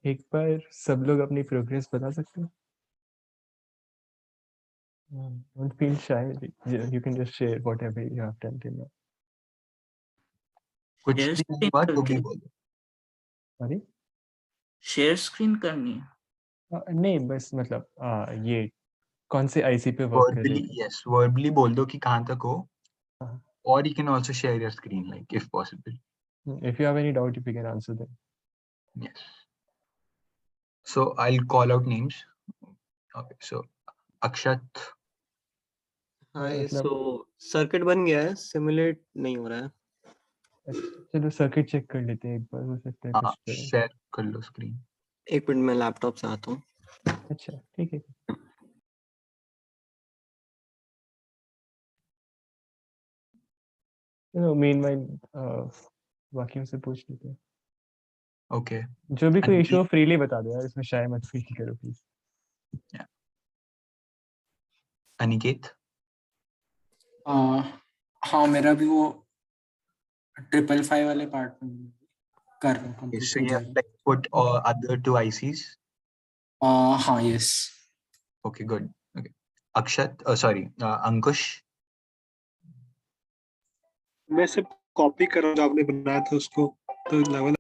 Speaker 6: एक बार सब लोग अपनी प्रोग्रेस बता सकते हो? Don't feel shy. You can just share whatever you have done till now.
Speaker 5: कुछ भी बात तो भी बोलो।
Speaker 6: Sorry?
Speaker 5: शेयर स्क्रीन करनी है?
Speaker 6: नहीं, बस मतलब ये कौन से आईसी पे वर्क कर रहे हो?
Speaker 8: यस, वर्बली बोल दो कि कहाँ तक हो, और you can also share your screen like if possible.
Speaker 6: If you have any doubt, if you can answer them.
Speaker 8: Yes. So I'll call out names. Okay, so Akshat.
Speaker 11: हाँ, so सर्किट बन गया है, सिमुलेट नहीं हो रहा है।
Speaker 6: चलो circuit check कर लेते हैं एक बार, हो सकता है कुछ
Speaker 8: शेयर कर लो स्क्रीन।
Speaker 11: एक मिनट में लैपटॉप से आता हूँ।
Speaker 6: अच्छा ठीक है। चलो मीनवाइल बाकियों से पूछ लेते हैं।
Speaker 8: ओके,
Speaker 6: जो भी कोई इशू फ्रीली बता दो यार, इसमें शायद मत फील करो प्लीज।
Speaker 8: अनिकेत।
Speaker 12: हाँ मेरा भी वो 555 वाले पार्ट में कर रहा हूँ, कंप्लीट हो जाएगा।
Speaker 8: Like put other two ICs.
Speaker 12: हाँ yes.
Speaker 8: Okay, good. Okay, Akshat, sorry, Ankush.
Speaker 9: मैं सिर्फ कॉपी कर रहा हूँ जो आपने बनाया था उसको, तो level.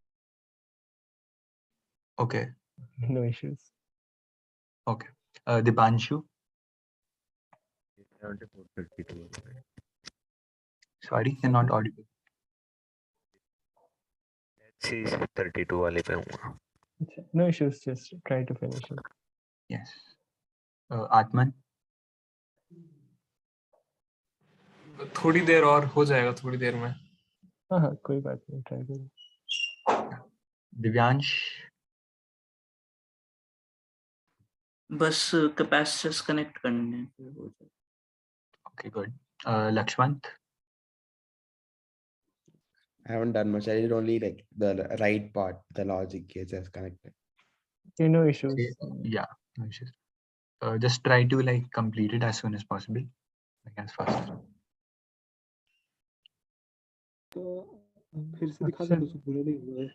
Speaker 8: Okay.
Speaker 6: No issues.
Speaker 8: Okay, Dipanshu. Sorry, you're not audible.
Speaker 13: 32 वाले पे हूँ।
Speaker 6: No issues, just try to finish it.
Speaker 8: Yes. Atman.
Speaker 7: थोड़ी देर और हो जाएगा, थोड़ी देर में।
Speaker 6: हाँ कोई बात नहीं, ट्राई करो।
Speaker 8: दिव्यांश।
Speaker 5: बस कैपेसिटर्स कनेक्ट करने हैं।
Speaker 8: Okay, good. Lakshmant.
Speaker 10: I haven't done much. I did only like the right part, the logic gates as connected.
Speaker 6: Okay, no issues.
Speaker 8: Yeah, no issues. Just try to like complete it as soon as possible, like as fast as possible.
Speaker 9: फिर से दिखा सकते हो, पूरा नहीं हुआ है।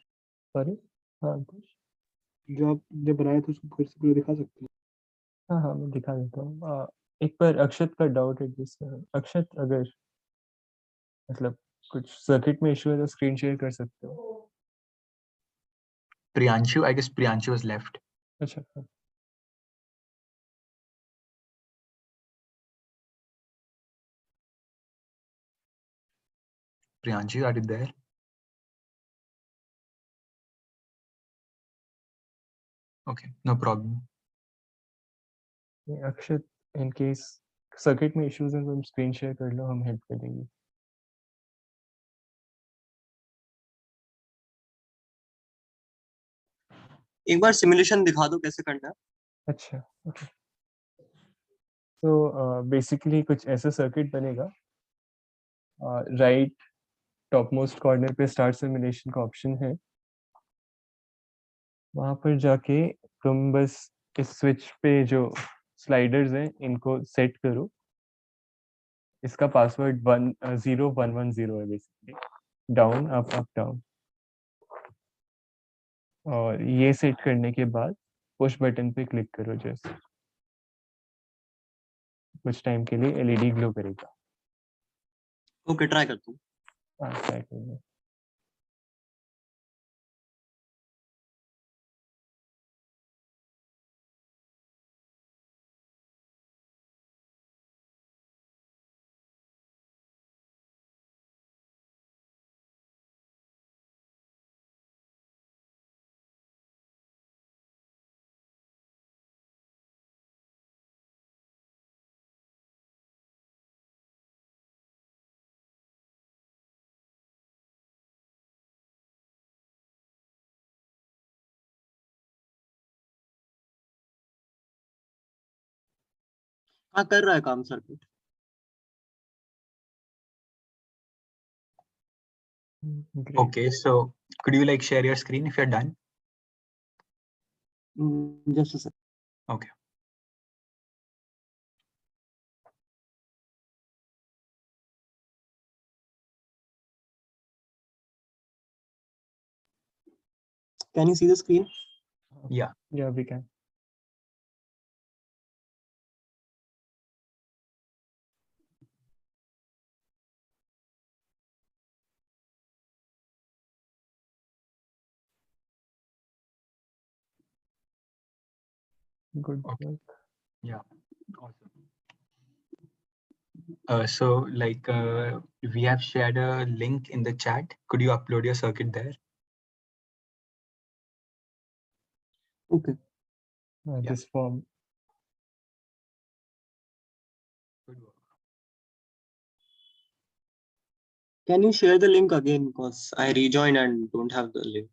Speaker 6: Sorry? हाँ कुछ
Speaker 9: जो आपने बनाया था उसको फिर से पूरा दिखा सकते हो?
Speaker 6: हाँ मैं दिखा देता हूँ। एक बार अक्षत का डाउट है जिसमें, अक्षत अगर मतलब कुछ सर्किट में इशू है तो स्क्रीन शेयर कर सकते हो।
Speaker 8: Priyanshu, I guess Priyanshu was left.
Speaker 6: अच्छा,
Speaker 8: Priyanshu, are you there? Okay, no problem.
Speaker 6: Akshat, in case circuit में इश्यूज हैं तो तुम स्क्रीन शेयर कर लो, हम हेल्प कर देंगे.
Speaker 11: एक बार सिमुलेशन दिखा दो कैसे करना है.
Speaker 6: अच्छा, ओके. तो बेसिकली कुछ ऐसा सर्किट बनेगा. राइट टॉप मोस्ट कॉर्नर पे स्टार्ट सिमुलेशन का ऑप्शन है. वहां पर जाके तुम बस इस स्विच पे जो स्लाइडर्स हैं इनको सेट करो. इसका पासवर्ड 10110 है basically. Down up up down. और ये सेट करने के बाद पुश बटन पे क्लिक करो. जैसे कुछ टाइम के लिए एलईडी ग्लो करेगा.
Speaker 11: ओके, ट्राई करता हूँ.
Speaker 6: हाँ, ट्राई करो.
Speaker 11: हाँ, कर रहा है काम circuit.
Speaker 6: Great.
Speaker 8: Okay, so could you like share your screen if you're done?
Speaker 11: Just a second.
Speaker 8: Okay.
Speaker 11: Can you see the screen?
Speaker 8: Yeah.
Speaker 6: Yeah, we can. Good work.
Speaker 8: Yeah. Awesome. So like we have shared a link in the chat. Could you upload your circuit there?
Speaker 11: Okay.
Speaker 6: This form.
Speaker 8: Good work.
Speaker 11: Can you share the link again, because I rejoined and don't have the link.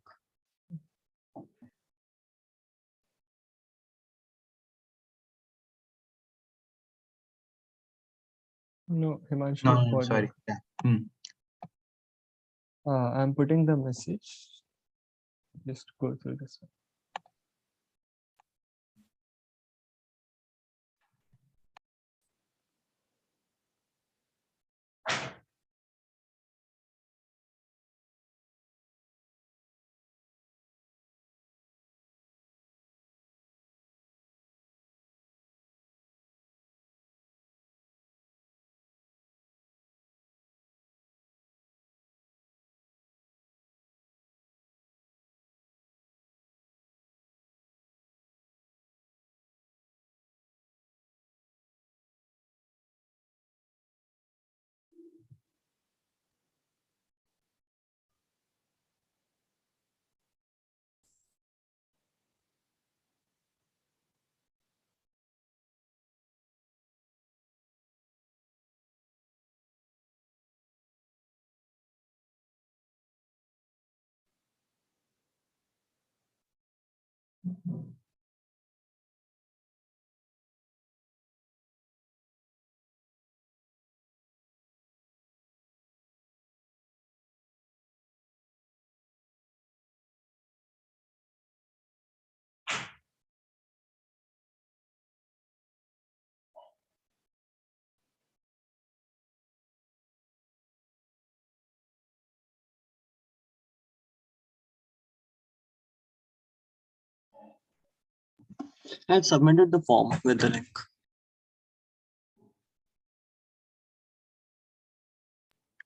Speaker 6: No, Himanshu.
Speaker 8: No, sorry. Yeah.
Speaker 6: I'm putting the message. Just go through this one.
Speaker 11: I had submitted the form with the link.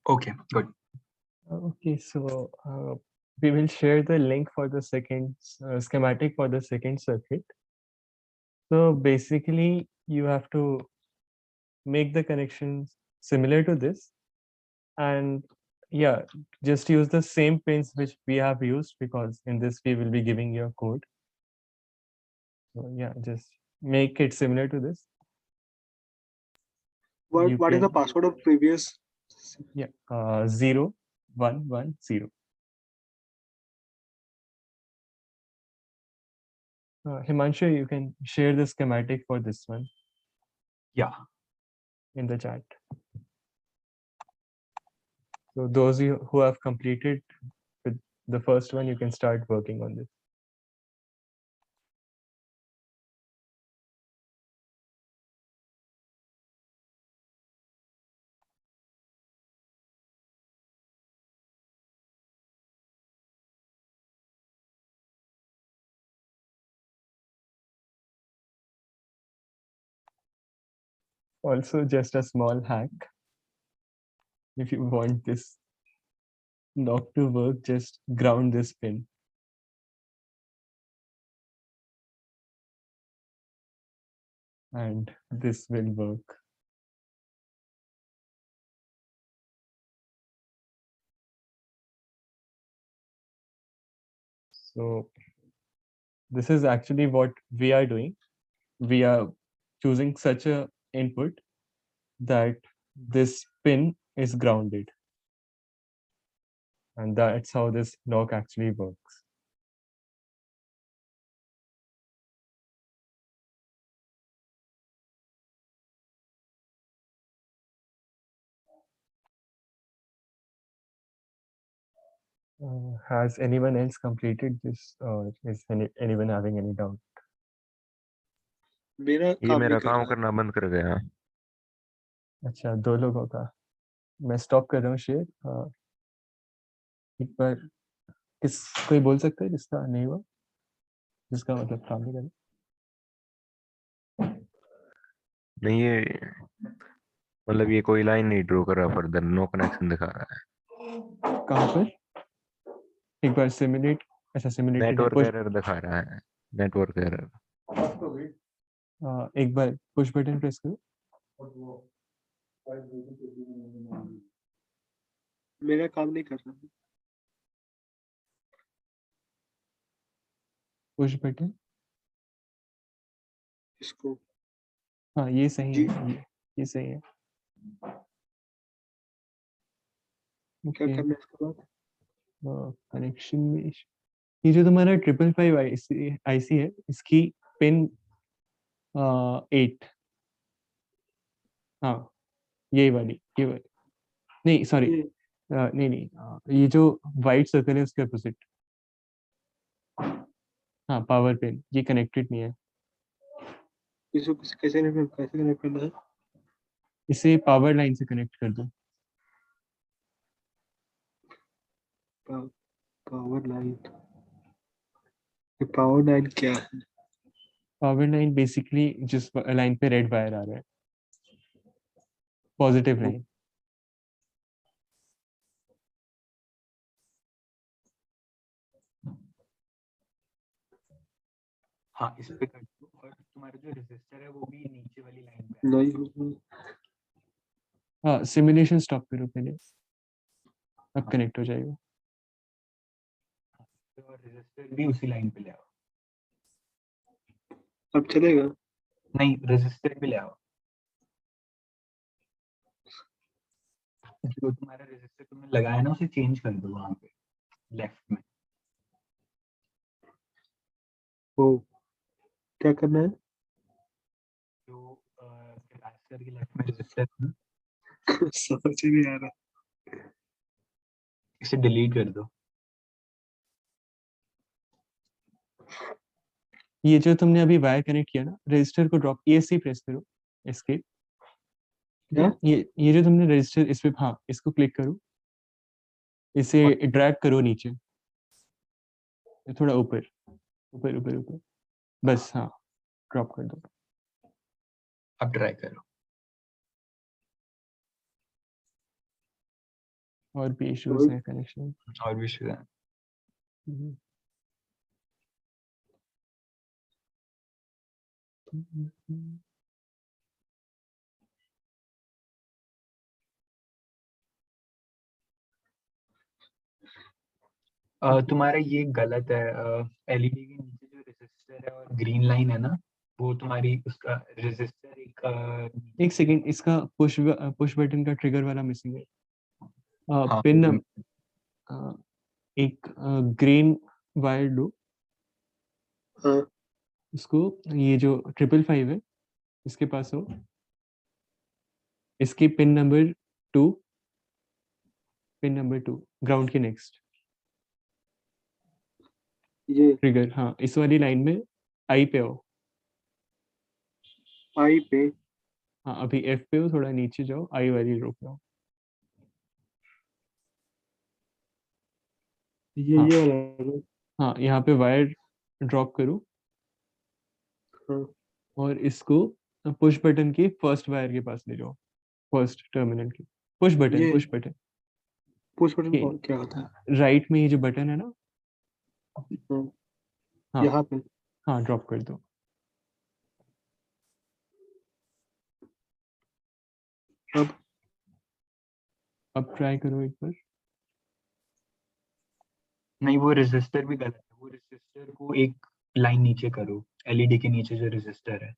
Speaker 8: Okay, good.
Speaker 6: Okay, so we will share the link for the second schematic for the second circuit. So basically, you have to make the connections similar to this, and yeah, just use the same pins which we have used, because in this we will be giving you a code. So yeah, just make it similar to this.
Speaker 9: What is the password of previous?
Speaker 6: Yeah, 0 1 1 0. Himanshu, you can share the schematic for this one.
Speaker 8: Yeah.
Speaker 6: In the chat. So those who have completed with the first one, you can start working on this. Also, just a small hack. If you want this knock to work, just ground this pin. And this will work. So this is actually what we are doing. We are choosing such a input that this pin is grounded. And that's how this knock actually works. Has anyone else completed this, or is anyone having any doubt?
Speaker 13: ये मेरा काम करना बंद कर गया।
Speaker 6: अच्छा, 2 लोगों का। मैं स्टॉप कर रहा हूँ शेयर। एक बार कोई बोल सकता है जिसका नहीं हुआ, जिसका मतलब काम नहीं करना?
Speaker 13: नहीं, ये मतलब ये कोई लाइन नहीं ड्रॉ कर रहा, फर्दर नो कनेक्शन दिखा रहा है।
Speaker 6: कहाँ पर? एक बार सिमुलेट, अच्छा सिमुलेट
Speaker 13: नेटवर्क एरर दिखा रहा है, नेटवर्क एरर।
Speaker 6: एक बार पुश बटन प्रेस करो।
Speaker 9: मेरा काम नहीं कर रहा।
Speaker 6: पुश बटन
Speaker 9: इसको,
Speaker 6: हाँ ये सही है, ये सही है।
Speaker 9: क्या करना है इसके बाद?
Speaker 6: कनेक्शन में ये जो तुम्हारा 555 आईसी है, इसकी पिन 8, हाँ ये वाली नहीं सॉरी, नहीं ये जो वाइट सर्कल है उसके अपोजिट, हाँ पावर पिन, ये कनेक्टेड नहीं है।
Speaker 9: इसको कैसे कनेक्ट करना है?
Speaker 6: इसे पावर लाइन से कनेक्ट कर दो।
Speaker 9: पावर लाइन, ये पावर लाइन क्या है?
Speaker 6: पावर लाइन बेसिकली जिस लाइन पे रेड वायर आ रहा है, पॉजिटिव लाइन।
Speaker 8: हाँ इस पे कर दो, और तुम्हारा जो रेजिस्टर है वो भी नीचे वाली लाइन पे
Speaker 9: नहीं,
Speaker 6: हाँ सिमुलेशन स्टॉप करो पहले, अब कनेक्ट हो जाएगा।
Speaker 8: और रेजिस्टर भी उसी लाइन पे ले आओ।
Speaker 9: अब चलेगा?
Speaker 8: नहीं, रेजिस्टर भी ले आओ। जो तुम्हारा रेजिस्टर तुमने लगाया ना, उसे चेंज कर दो वहां पे लेफ्ट में।
Speaker 9: ओ क्या करना है?
Speaker 8: जो कैपेसिटर के लेफ्ट में रेजिस्टर है,
Speaker 9: समझ ही नहीं आ रहा।
Speaker 8: इसे डिलीट कर दो।
Speaker 6: ये जो तुमने अभी वायर कनेक्ट किया ना, रजिस्टर को ड्रॉप, ESC प्रेस करो, एस्केप। ये जो तुमने रजिस्टर इस पे, हाँ इसको क्लिक करो, इसे ड्रैग करो नीचे, थोड़ा ऊपर ऊपर ऊपर ऊपर, बस हाँ ड्रॉप कर दो।
Speaker 8: अब ट्राई करो।
Speaker 6: और भी इश्यूज हैं कनेक्शन?
Speaker 8: और भी इश्यूज हैं।
Speaker 6: Mhm. Mhm.
Speaker 8: तुम्हारा ये गलत है। एलईडी के नीचे जो रेजिस्टर है और ग्रीन लाइन है ना, वो तुम्हारी उसका रेजिस्टर
Speaker 6: एक सेकेंड, इसका पुश बटन का ट्रिगर वाला मिसिंग है।
Speaker 8: हाँ,
Speaker 6: पिन एक ग्रीन वायर लो,
Speaker 9: हाँ
Speaker 6: उसको ये जो 555 है इसके पास हो, इसकी पिन नंबर 2, ग्राउंड के नेक्स्ट
Speaker 9: ये
Speaker 6: ट्रिगर। हाँ, इस वाली लाइन में आई पे हो।
Speaker 9: आई पे
Speaker 6: हाँ, अभी एफ पे हो, थोड़ा नीचे जाओ, आई वाली रो पे हो। हाँ
Speaker 9: ये वाला है ना?
Speaker 6: हाँ, यहाँ पे वायर ड्रॉप करो
Speaker 9: हाँ
Speaker 6: और इसको पुश बटन के फर्स्ट वायर के पास ले जाओ, फर्स्ट टर्मिनल के। पुश बटन
Speaker 9: ये
Speaker 6: पुश बटन
Speaker 9: पुश बटन
Speaker 6: ये
Speaker 9: क्या होता है?
Speaker 6: राइट में ये जो बटन है ना,
Speaker 9: हाँ,
Speaker 6: हाँ
Speaker 9: यहाँ पे
Speaker 6: हाँ, ड्रॉप कर दो। अब ट्राई करो एक बार।
Speaker 8: नहीं, वो रेजिस्टर भी गलत है। वो रेजिस्टर को एक लाइन नीचे करो, एलईडी के नीचे जो रेजिस्टर है।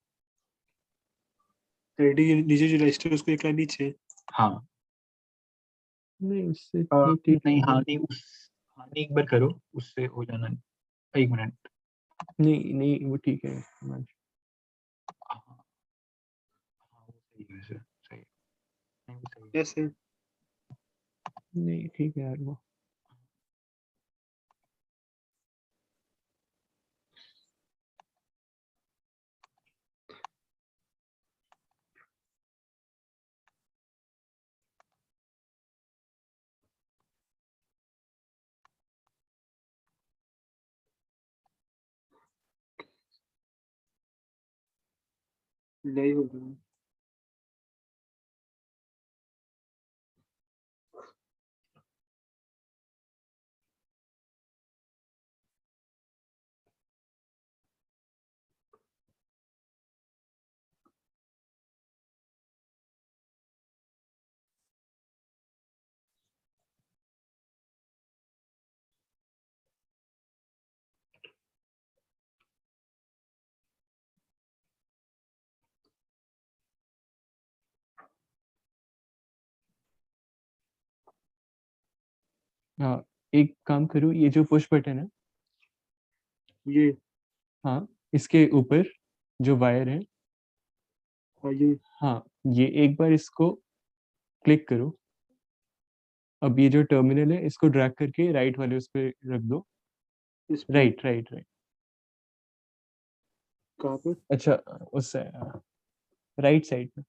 Speaker 9: एलईडी के नीचे जो रजिस्टर है उसको एक लाइन नीचे।
Speaker 8: हाँ
Speaker 6: नहीं, इससे ठीक
Speaker 8: नहीं,
Speaker 6: है।
Speaker 8: हाँ नहीं, हाँ नहीं, एक बार करो, उससे हो जाना। एक मिनट।
Speaker 6: नहीं नहीं, वो ठीक है।
Speaker 8: हाँ हाँ, वो सही है वैसे, सही है। नहीं, वो सही है।
Speaker 9: कैसे?
Speaker 6: नहीं ठीक है यार वो।
Speaker 9: नहीं हो रहा।
Speaker 6: हाँ, एक काम करो, ये जो पुश बटन है,
Speaker 9: ये
Speaker 6: हाँ, इसके ऊपर जो वायर है,
Speaker 9: हाँ ये
Speaker 6: हाँ, ये एक बार इसको क्लिक करो। अब ये जो टर्मिनल है इसको ड्रैग करके राइट वाले उस पे रख दो।
Speaker 9: इस पे
Speaker 6: राइट राइट राइट।
Speaker 9: कहाँ पे?
Speaker 6: अच्छा, उस राइट साइड में,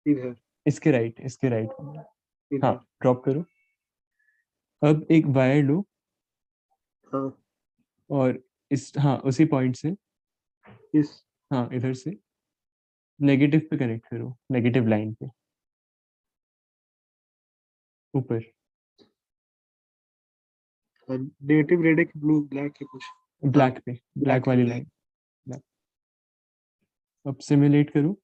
Speaker 9: इधर
Speaker 6: इसके राइट। हाँ,
Speaker 9: इधर।
Speaker 6: ड्रॉप करो। अब एक वायर लो
Speaker 9: हाँ
Speaker 6: और इस, हाँ, उसी पॉइंट से,
Speaker 9: इस
Speaker 6: हाँ, इधर से नेगेटिव पे कनेक्ट करो, नेगेटिव लाइन पे ऊपर।
Speaker 9: नेगेटिव रेड है कि ब्लू ब्लैक है कुछ?
Speaker 6: ब्लैक पे, ब्लैक वाली लाइन। अब सिमुलेट करो।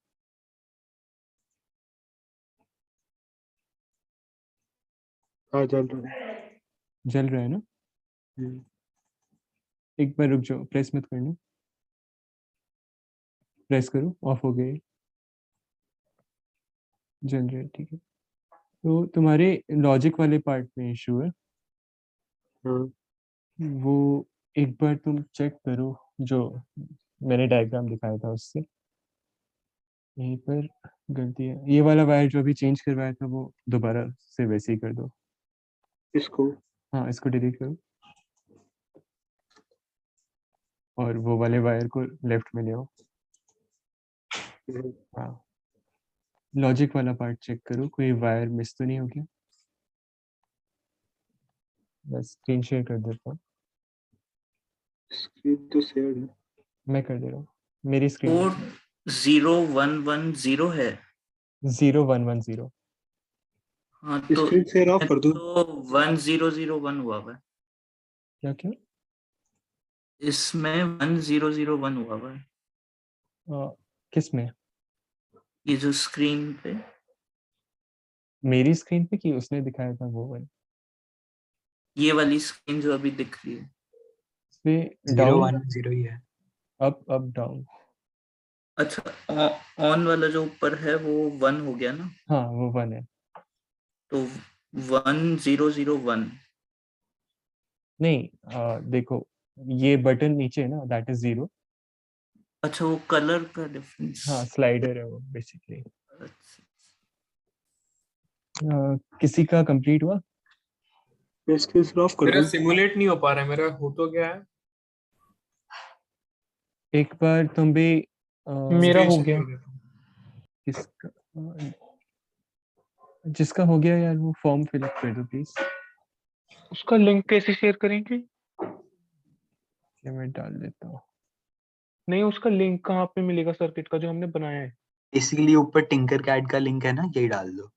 Speaker 9: हाँ जल रहा है।
Speaker 6: जल रहा है ना? एक बार रुक जाओ, प्रेस मत करना, प्रेस करो, ऑफ हो गए, जल रहा है, ठीक है। तो तुम्हारे लॉजिक वाले पार्ट में इशू है,
Speaker 9: हाँ
Speaker 6: वो एक बार तुम चेक करो, जो मैंने डायग्राम दिखाया था उससे। यहीं पर गलती है, ये वाला वायर जो अभी चेंज करवाया था वो दोबारा से वैसे ही कर दो।
Speaker 9: इसको?
Speaker 6: हाँ, इसको डिलीट करो और वो वाले वायर को लेफ्ट में ले आओ। हाँ, लॉजिक वाला पार्ट चेक करो, कोई वायर मिस तो नहीं हो गया। बस स्क्रीन शेयर कर देता हूँ।
Speaker 9: स्क्रीन तो शेयर है।
Speaker 6: मैं कर दे रहा हूँ, मेरी स्क्रीन
Speaker 5: कोड 0110 है।
Speaker 6: 0110।
Speaker 5: हाँ तो
Speaker 9: स्क्रीन शेयर ऑफ कर दो।
Speaker 5: तो 1001 हुआ है।
Speaker 6: क्या क्या?
Speaker 5: इसमें 1001 हुआ है।
Speaker 6: किस में?
Speaker 5: ये जो स्क्रीन पे,
Speaker 6: मेरी स्क्रीन पे कि उसने दिखाया था वो वाला?
Speaker 5: ये वाली स्क्रीन जो अभी दिख रही है।
Speaker 6: इसमें
Speaker 8: 0
Speaker 6: डाउन
Speaker 8: 1 0 ही है।
Speaker 6: Up down.
Speaker 5: अच्छा, ऑन वाला जो ऊपर है वो 1 हो गया ना,
Speaker 6: हाँ वो 1 है।
Speaker 5: तो 1001।
Speaker 6: नहीं देखो ये बटन नीचे है ना, दैट इज 0।
Speaker 5: अच्छा, वो कलर का डिफरेंस।
Speaker 6: हाँ स्लाइडर है वो बेसिकली।
Speaker 5: अच्छा,
Speaker 6: किसी का कंप्लीट हुआ?
Speaker 9: इसके ऑफ कर
Speaker 7: मेरा
Speaker 9: दूं?
Speaker 7: सिमुलेट नहीं हो पा रहा है, मेरा हो तो गया है।
Speaker 6: एक बार तुम भी
Speaker 14: मेरा हो
Speaker 7: Screen
Speaker 14: गया।
Speaker 7: share कर देता हूँ।
Speaker 6: किसका जिसका हो गया यार वो फॉर्म फिलअप कर दो प्लीज।
Speaker 14: उसका लिंक कैसे शेयर करेंगे?
Speaker 6: ये मैं डाल देता हूँ।
Speaker 14: नहीं, उसका लिंक कहाँ पे मिलेगा सर्किट का जो हमने बनाया है?
Speaker 8: इसीलिए ऊपर टिंकर कैड का लिंक है ना, यही डाल दो।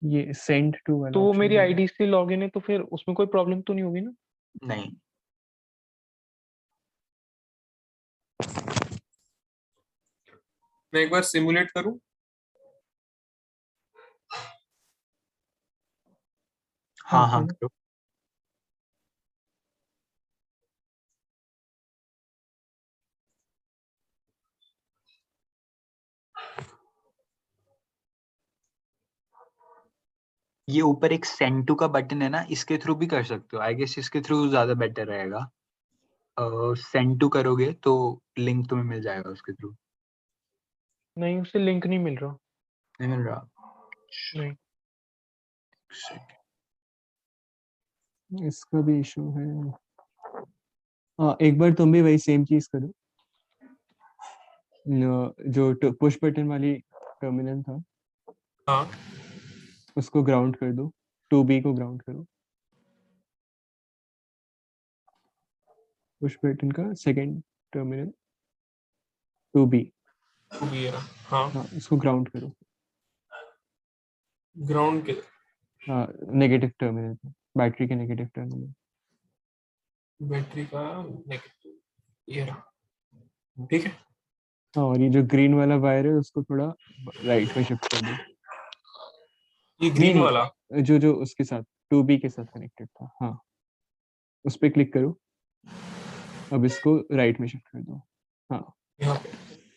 Speaker 6: ये सेंड टू वाला
Speaker 14: तो वो
Speaker 6: ऑप्शन
Speaker 14: मेरी
Speaker 6: है।
Speaker 14: आईडी से लॉगिन है, तो फिर उसमें कोई प्रॉब्लम तो नहीं होगी ना?
Speaker 8: नहीं,
Speaker 7: मैं एक बार सिमुलेट करूं।
Speaker 8: हाँ हाँ करो। ये ऊपर एक सेंड टू का बटन है ना, इसके थ्रू भी कर सकते हो। आई गेस इसके थ्रू ज्यादा बेटर रहेगा। सेंड टू करोगे तो लिंक तुम्हें मिल जाएगा उसके थ्रू।
Speaker 14: नहीं, उससे लिंक नहीं मिल रहा।
Speaker 8: नहीं मिल रहा?
Speaker 14: नहीं।
Speaker 6: इसका भी इशू है। हाँ एक बार तुम भी वही सेम चीज करो। जो पुश बटन वाली टर्मिनल था
Speaker 7: हाँ
Speaker 6: उसको ग्राउंड कर दो। 2B को ग्राउंड करो। पुश बटन का सेकंड टर्मिनल 2B।
Speaker 7: वो भी है। हाँ
Speaker 6: हाँ उसको ग्राउंड करो।
Speaker 7: ग्राउंड के
Speaker 6: हाँ नेगेटिव टर्मिनल पे, बैटरी के नेगेटिव टर्मिनल।
Speaker 7: बैटरी का नेगेटिव, ये रहा। ठीक है।
Speaker 6: हाँ और ये जो ग्रीन वाला वायर है उसको थोड़ा राइट में शिफ्ट कर दो।
Speaker 7: ये
Speaker 6: नहीं
Speaker 7: ग्रीन वाला
Speaker 6: नहीं जो उसके साथ 2B के साथ कनेक्टेड था। हाँ उस पर क्लिक करो। अब इसको राइट में शिफ्ट कर दो। हाँ
Speaker 7: यहाँ पे।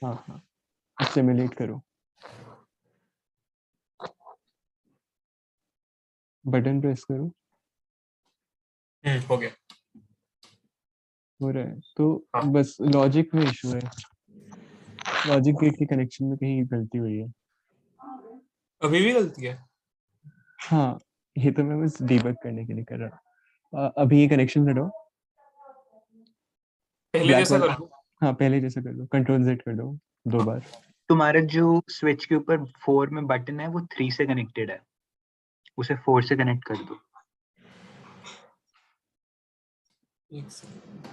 Speaker 6: हाँ हाँ सिमुलेट करो। बटन प्रेस करो।
Speaker 7: हो गया।
Speaker 6: हो रहा है तो
Speaker 7: हाँ।
Speaker 6: बस लॉजिक में इशू है। लॉजिक गेट के कनेक्शन में कहीं गलती हुई है।
Speaker 7: अभी भी गलती है?
Speaker 6: हाँ ये तो मैं बस डीबग करने के लिए कर रहा हूँ। अभी ये कनेक्शन हटाओ।
Speaker 7: पहले
Speaker 6: ब्लैक
Speaker 7: जैसा
Speaker 6: वाला।
Speaker 7: कर दूं?
Speaker 6: हाँ पहले जैसा कर दो, कंट्रोल Z कर दो 2 बार।
Speaker 8: तुम्हारा जो स्विच के ऊपर 4 में बटन है वो 3 से कनेक्टेड है, उसे 4 से कनेक्ट कर दो।
Speaker 7: एक सेकंड।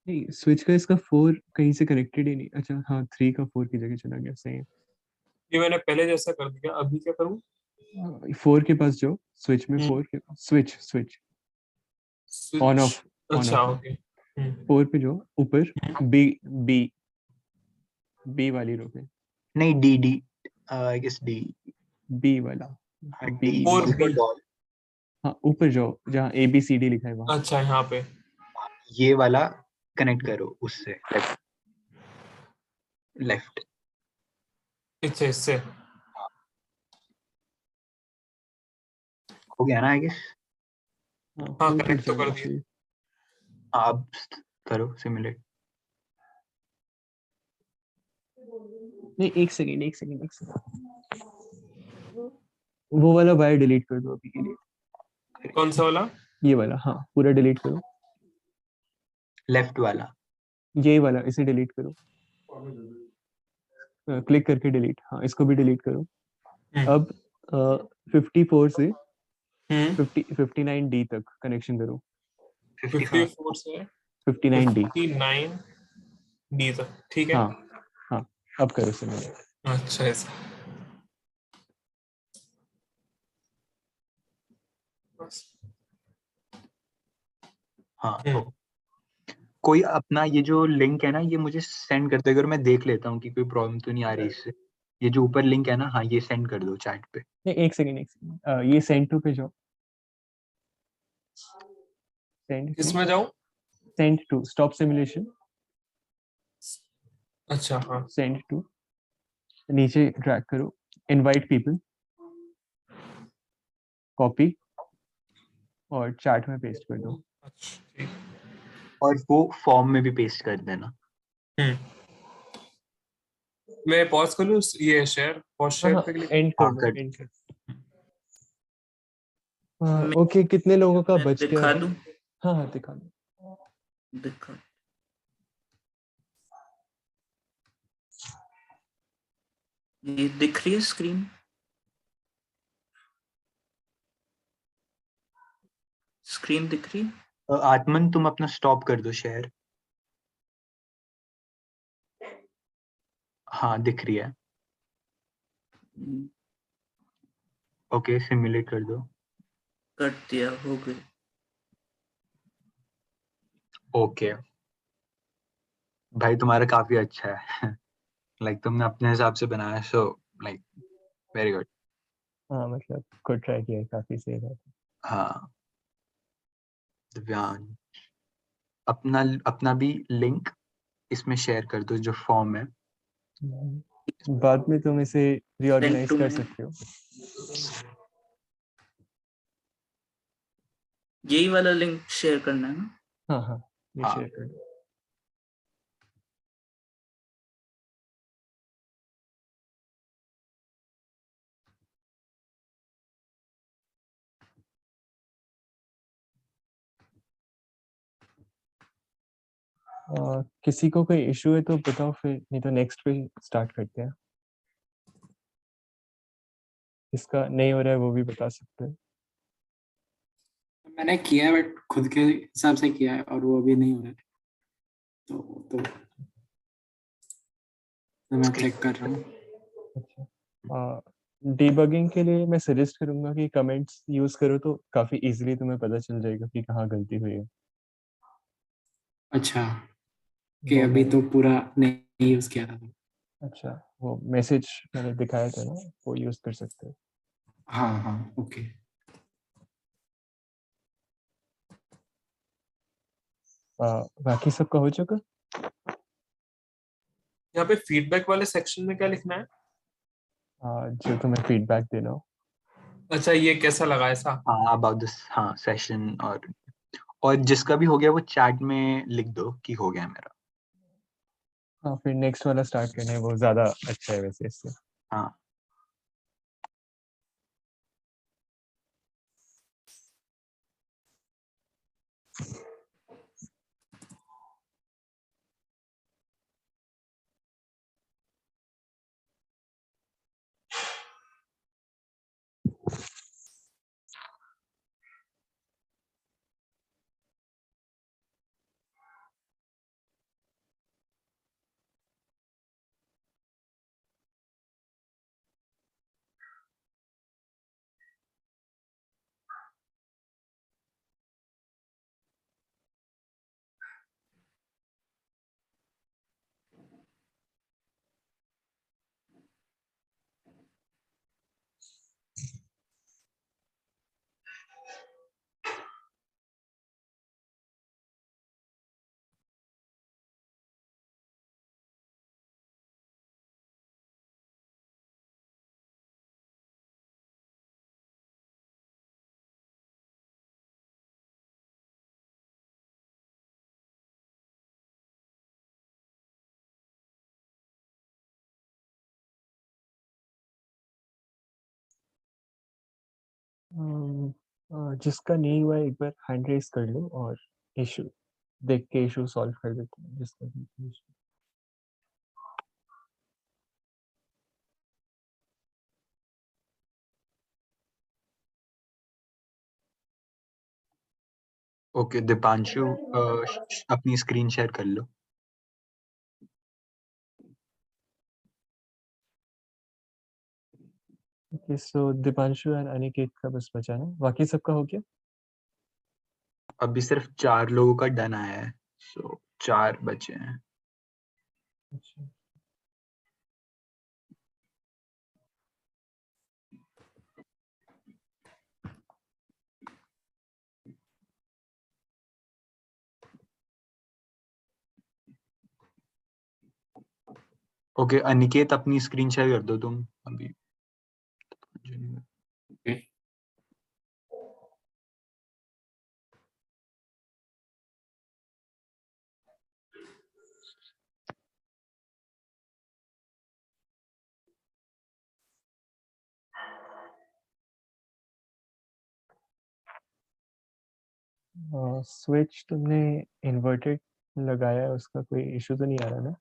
Speaker 6: नहीं स्विच का इसका 4 कहीं से कनेक्टेड ही नहीं। अच्छा हाँ 3 का 4 की जगह चला गया। सही है।
Speaker 7: ये मैंने पहले जैसा कर दिया, अभी क्या करूं?
Speaker 6: 4 के पास जाओ। स्विच में 4 के switch switch on off
Speaker 7: switch.
Speaker 6: On
Speaker 7: अच्छा
Speaker 6: ऑफ।
Speaker 7: ओके।
Speaker 6: 4 पे जाओ ऊपर। बी बी बी वाली रो पे।
Speaker 8: नहीं, D D I guess D.
Speaker 6: B वाला बी।
Speaker 8: डी
Speaker 7: फोर
Speaker 8: ऊपर
Speaker 7: बी।
Speaker 8: डॉट।
Speaker 6: हाँ ऊपर जाओ जहाँ ABCD लिखा है वहाँ।
Speaker 7: अच्छा यहाँ पे।
Speaker 8: ये वाला कनेक्ट करो उससे लेफ्ट।
Speaker 7: अच्छा इससे।
Speaker 8: हो गया ना आई गेस?
Speaker 7: हाँ
Speaker 6: ऊपर
Speaker 7: कनेक्ट तो कर
Speaker 6: जाना
Speaker 7: दिया।
Speaker 6: चाहिए।
Speaker 8: आप करो सिमुलेट।
Speaker 6: नहीं एक सेकंड एक सेकंड एक सेकंड। वो वाला वायर डिलीट कर दो अभी के लिए।
Speaker 7: कौन सा वाला?
Speaker 6: ये वाला हाँ पूरा डिलीट करो।
Speaker 8: लेफ्ट वाला।
Speaker 6: ये वाला इसे डिलीट करो। क्लिक करके डिलीट। हाँ इसको भी डिलीट करो। अब 54 से 59D तक कनेक्शन करो।
Speaker 7: 54 से
Speaker 6: 59D।
Speaker 7: 59D तक। ठीक है।
Speaker 6: हाँ हाँ अब करो सिमुलेट।
Speaker 7: अच्छा ऐसा। बस
Speaker 8: हाँ तो कोई अपना ये जो लिंक है ना ये मुझे सेंड करते अगर मैं देख लेता हूँ कि कोई प्रॉब्लम तो नहीं आ रही इससे। ये जो ऊपर लिंक है ना, हाँ ये सेंड कर दो चैट पे।
Speaker 6: नहीं, एक सेकंड ये सेंड टू पे जाओ।
Speaker 7: इसमें जाऊं?
Speaker 6: Send to stop simulation.
Speaker 7: अच्छा हाँ,
Speaker 6: सेंड टू, नीचे ड्रैग करो, इनवाइट पीपल, कॉपी और चैट में पेस्ट कर दो।
Speaker 8: और वो फॉर्म में भी पेस्ट कर देना।
Speaker 7: मैं पॉज कर लूं ये शेयर, पॉज शेयर पे क्लिक?
Speaker 6: एंड कर दो, एंड कर। ओके, कितने लोगों का बच गया
Speaker 5: दिखा
Speaker 6: है?
Speaker 5: दूं?
Speaker 6: हाँ हाँ दिखा दो।
Speaker 5: दिखा। ये दिख रही है स्क्रीन? स्क्रीन दिख रही है?
Speaker 8: आत्मन तुम अपना स्टॉप कर दो शेयर। हाँ दिख रही है। ओके सिमुलेट कर दो।
Speaker 5: कर दिया, हो गई।
Speaker 8: ओके भाई तुम्हारा काफी अच्छा है। लाइक तुमने अपने हिसाब से बनाया, सो लाइक वेरी गुड।
Speaker 6: हाँ मतलब खुद ट्राई किया, काफी सही था।
Speaker 8: हाँ दिव्यांश, अपना अपना भी लिंक इसमें शेयर कर दो जो फॉर्म है।
Speaker 6: बाद में तुम इसे रीऑर्गेनाइज
Speaker 5: Send to
Speaker 6: कर
Speaker 5: me.
Speaker 6: सकते हो।
Speaker 5: यही वाला लिंक शेयर करना है ना?
Speaker 6: हाँ हाँ ये
Speaker 8: हाँ।
Speaker 6: शेयर कर दो। किसी को कोई इशू है तो बताओ, फिर नहीं तो नेक्स्ट पे स्टार्ट करते हैं। इसका नहीं हो रहा है वो भी बता सकते हैं।
Speaker 12: मैंने किया है बट खुद के हिसाब से किया है और वो अभी नहीं हो रहा है, तो मैं चेक कर रहा हूँ।
Speaker 6: अच्छा, डीबगिंग के लिए मैं सजेस्ट करूंगा कि कमेंट्स यूज करो, तो काफी इजीली तुम्हें पता चल जाएगा कि कहाँ गलती हुई है।
Speaker 12: अच्छा कि
Speaker 6: वो
Speaker 12: अभी
Speaker 6: मैं
Speaker 12: तो पूरा नहीं यूज किया था।
Speaker 6: अच्छा, वो मैसेज मैंने दिखाया था ना, वो यूज कर सकते हो।
Speaker 12: हाँ हाँ ओके।
Speaker 6: बाकी सबका हो चुका?
Speaker 7: यहाँ पे फीडबैक वाले सेक्शन में क्या लिखना है?
Speaker 6: जो तुम्हें फीडबैक देना हो।
Speaker 7: अच्छा ये कैसा लगा ऐसा?
Speaker 8: हाँ अबाउट दिस, हाँ सेशन, और जिसका भी हो गया वो चैट में लिख दो कि हो गया मेरा।
Speaker 6: हाँ फिर नेक्स्ट वाला स्टार्ट करना है, वो ज्यादा अच्छा है वैसे इससे।
Speaker 8: हाँ
Speaker 6: जिसका नहीं हुआ है एक बार हैंड रेस कर लो और इशू देख के इशू सॉल्व कर देते हैं जिसका भी issue।
Speaker 8: ओके दीपांशु, अपनी स्क्रीन शेयर कर लो।
Speaker 6: ओके सो दीपांशु और अनिकेत का बस बचा ना, बाकी सबका हो गया?
Speaker 8: अभी सिर्फ 4 लोगों का डन आया है, सो 4 बचे हैं।
Speaker 6: अच्छा
Speaker 8: ओके अनिकेत, अपनी स्क्रीन शेयर कर दो तुम अभी।
Speaker 6: स्विच तुमने इन्वर्टेड लगाया है, उसका कोई इशू तो नहीं आ रहा ना?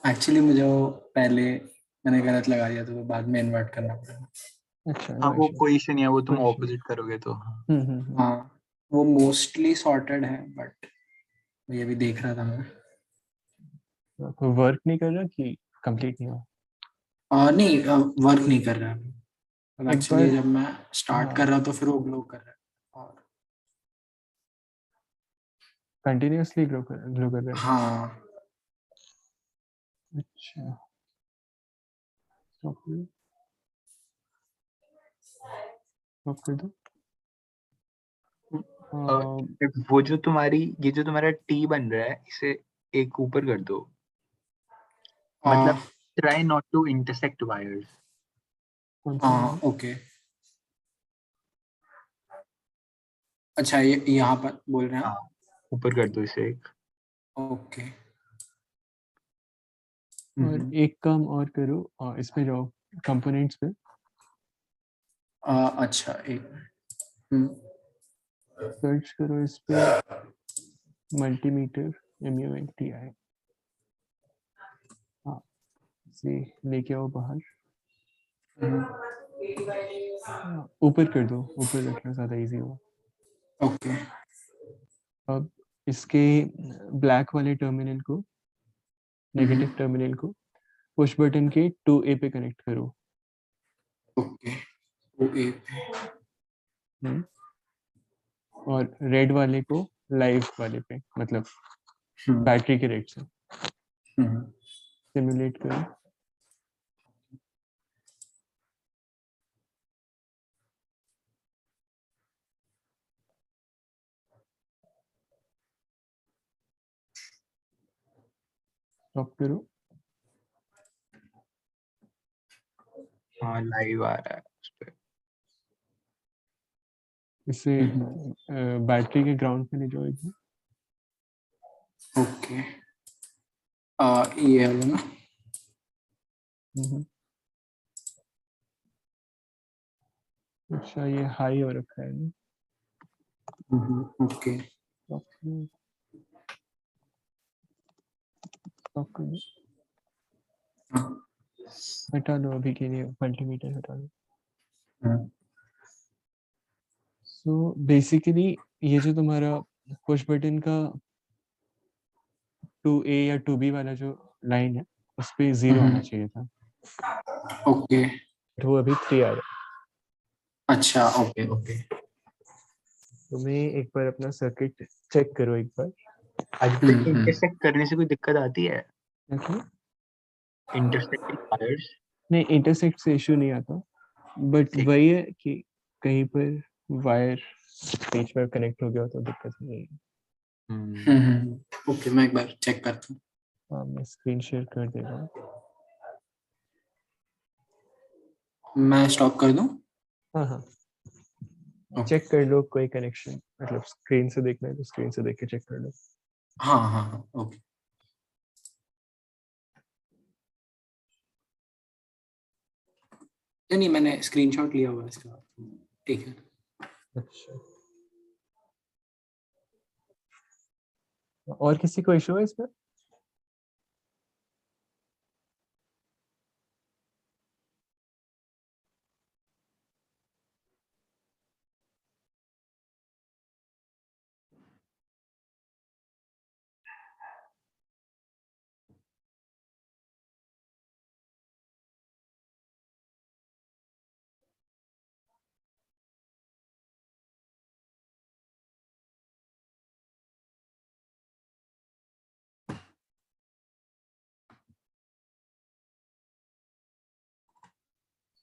Speaker 12: एक्चुअली मुझे वो पहले मैंने गलत लगा दिया तो बाद में इन्वर्ट करना पड़ा।
Speaker 6: अच्छा
Speaker 8: हाँ
Speaker 6: नो
Speaker 8: वो
Speaker 6: इशू,
Speaker 8: कोई इशू नहीं है, वो तुम
Speaker 6: कोई इशू।
Speaker 8: ऑपोजिट करोगे तो। हाँ
Speaker 12: हाँ वो मोस्टली सॉर्टेड है बट ये भी देख रहा था मैं।
Speaker 6: तो वर्क नहीं कर रहा कि कंप्लीट नहीं हुआ?
Speaker 12: नहीं वर्क नहीं कर रहा है। अब
Speaker 6: एक
Speaker 12: एक्चुअली
Speaker 6: बार
Speaker 12: जब मैं स्टार्ट कर रहा तो फिर वो ग्लो कर रहा है और
Speaker 6: कंटिन्यूअसली ग्लो कर रहा है?
Speaker 12: हाँ
Speaker 6: अच्छा स्टॉप कर दो।
Speaker 8: वो जो तुम्हारी ये जो तुम्हारा टी बन रहा है, इसे एक ऊपर कर दो, मतलब try not to intersect wires.
Speaker 12: Okay. अच्छा ये यहाँ पर बोल रहे हैं
Speaker 8: हाँ ऊपर कर दो इसे एक।
Speaker 12: ओके।
Speaker 6: और एक काम और करो, इस पे जाओ कंपोनेंट्स पे।
Speaker 12: अच्छा एक
Speaker 6: सर्च करो इस पे मल्टीमीटर MULTI। हाँ इसे लेके आओ बाहर। ऊपर कर दो, ऊपर रखना ज़्यादा इजी होगा।
Speaker 12: ओके।
Speaker 6: अब इसके ब्लैक वाले टर्मिनल को, नेगेटिव टर्मिनल को पुश बटन के 2A पे कनेक्ट करो।
Speaker 12: ओके 2A पे।
Speaker 6: और रेड वाले को लाइव वाले पे, मतलब बैटरी के रेट से सिमुलेट करो। स्टॉप करो।
Speaker 8: हाँ लाइव आ रहा है उस पे।
Speaker 6: इसे बैटरी के ग्राउंड पे ले जाओ एक बार।
Speaker 12: ओके ये वाला ना।
Speaker 6: अच्छा ये हाई हो रखा है ना?
Speaker 12: ओके
Speaker 6: हटा दो अभी के लिए, मल्टीमीटर हटा दो। सो बेसिकली ये जो तुम्हारा पुश बटन का 2A या 2B वाला जो लाइन है उस पे 0 आना चाहिए था।
Speaker 12: ओके
Speaker 6: वो अभी 3 आ रहा है।
Speaker 12: अच्छा ओके ओके।
Speaker 6: तुम्हें एक बार अपना सर्किट चेक करो एक बार।
Speaker 8: इंटरसेक्ट करने से कोई दिक्कत आती है? Intersecting wires?
Speaker 6: नहीं इंटरसेक्ट से इशू नहीं आता, बट वही है कि कहीं पर वायर बीच में कनेक्ट हो गया तो दिक्कत नहीं है।
Speaker 12: ओके मैं एक बार चेक करता हूँ।
Speaker 6: हाँ मैं स्क्रीन शेयर कर दे रहा हूँ।
Speaker 12: मैं स्टॉप कर दूँ?
Speaker 6: हाँ हाँ चेक कर लो कोई कनेक्शन, मतलब स्क्रीन से देखना है तो स्क्रीन से देख के चेक कर लो।
Speaker 12: हाँ हाँ हाँ ओके। नहीं मैंने स्क्रीनशॉट लिया हुआ है इसका, ठीक है।
Speaker 6: अच्छा और किसी को इशू है इसमें?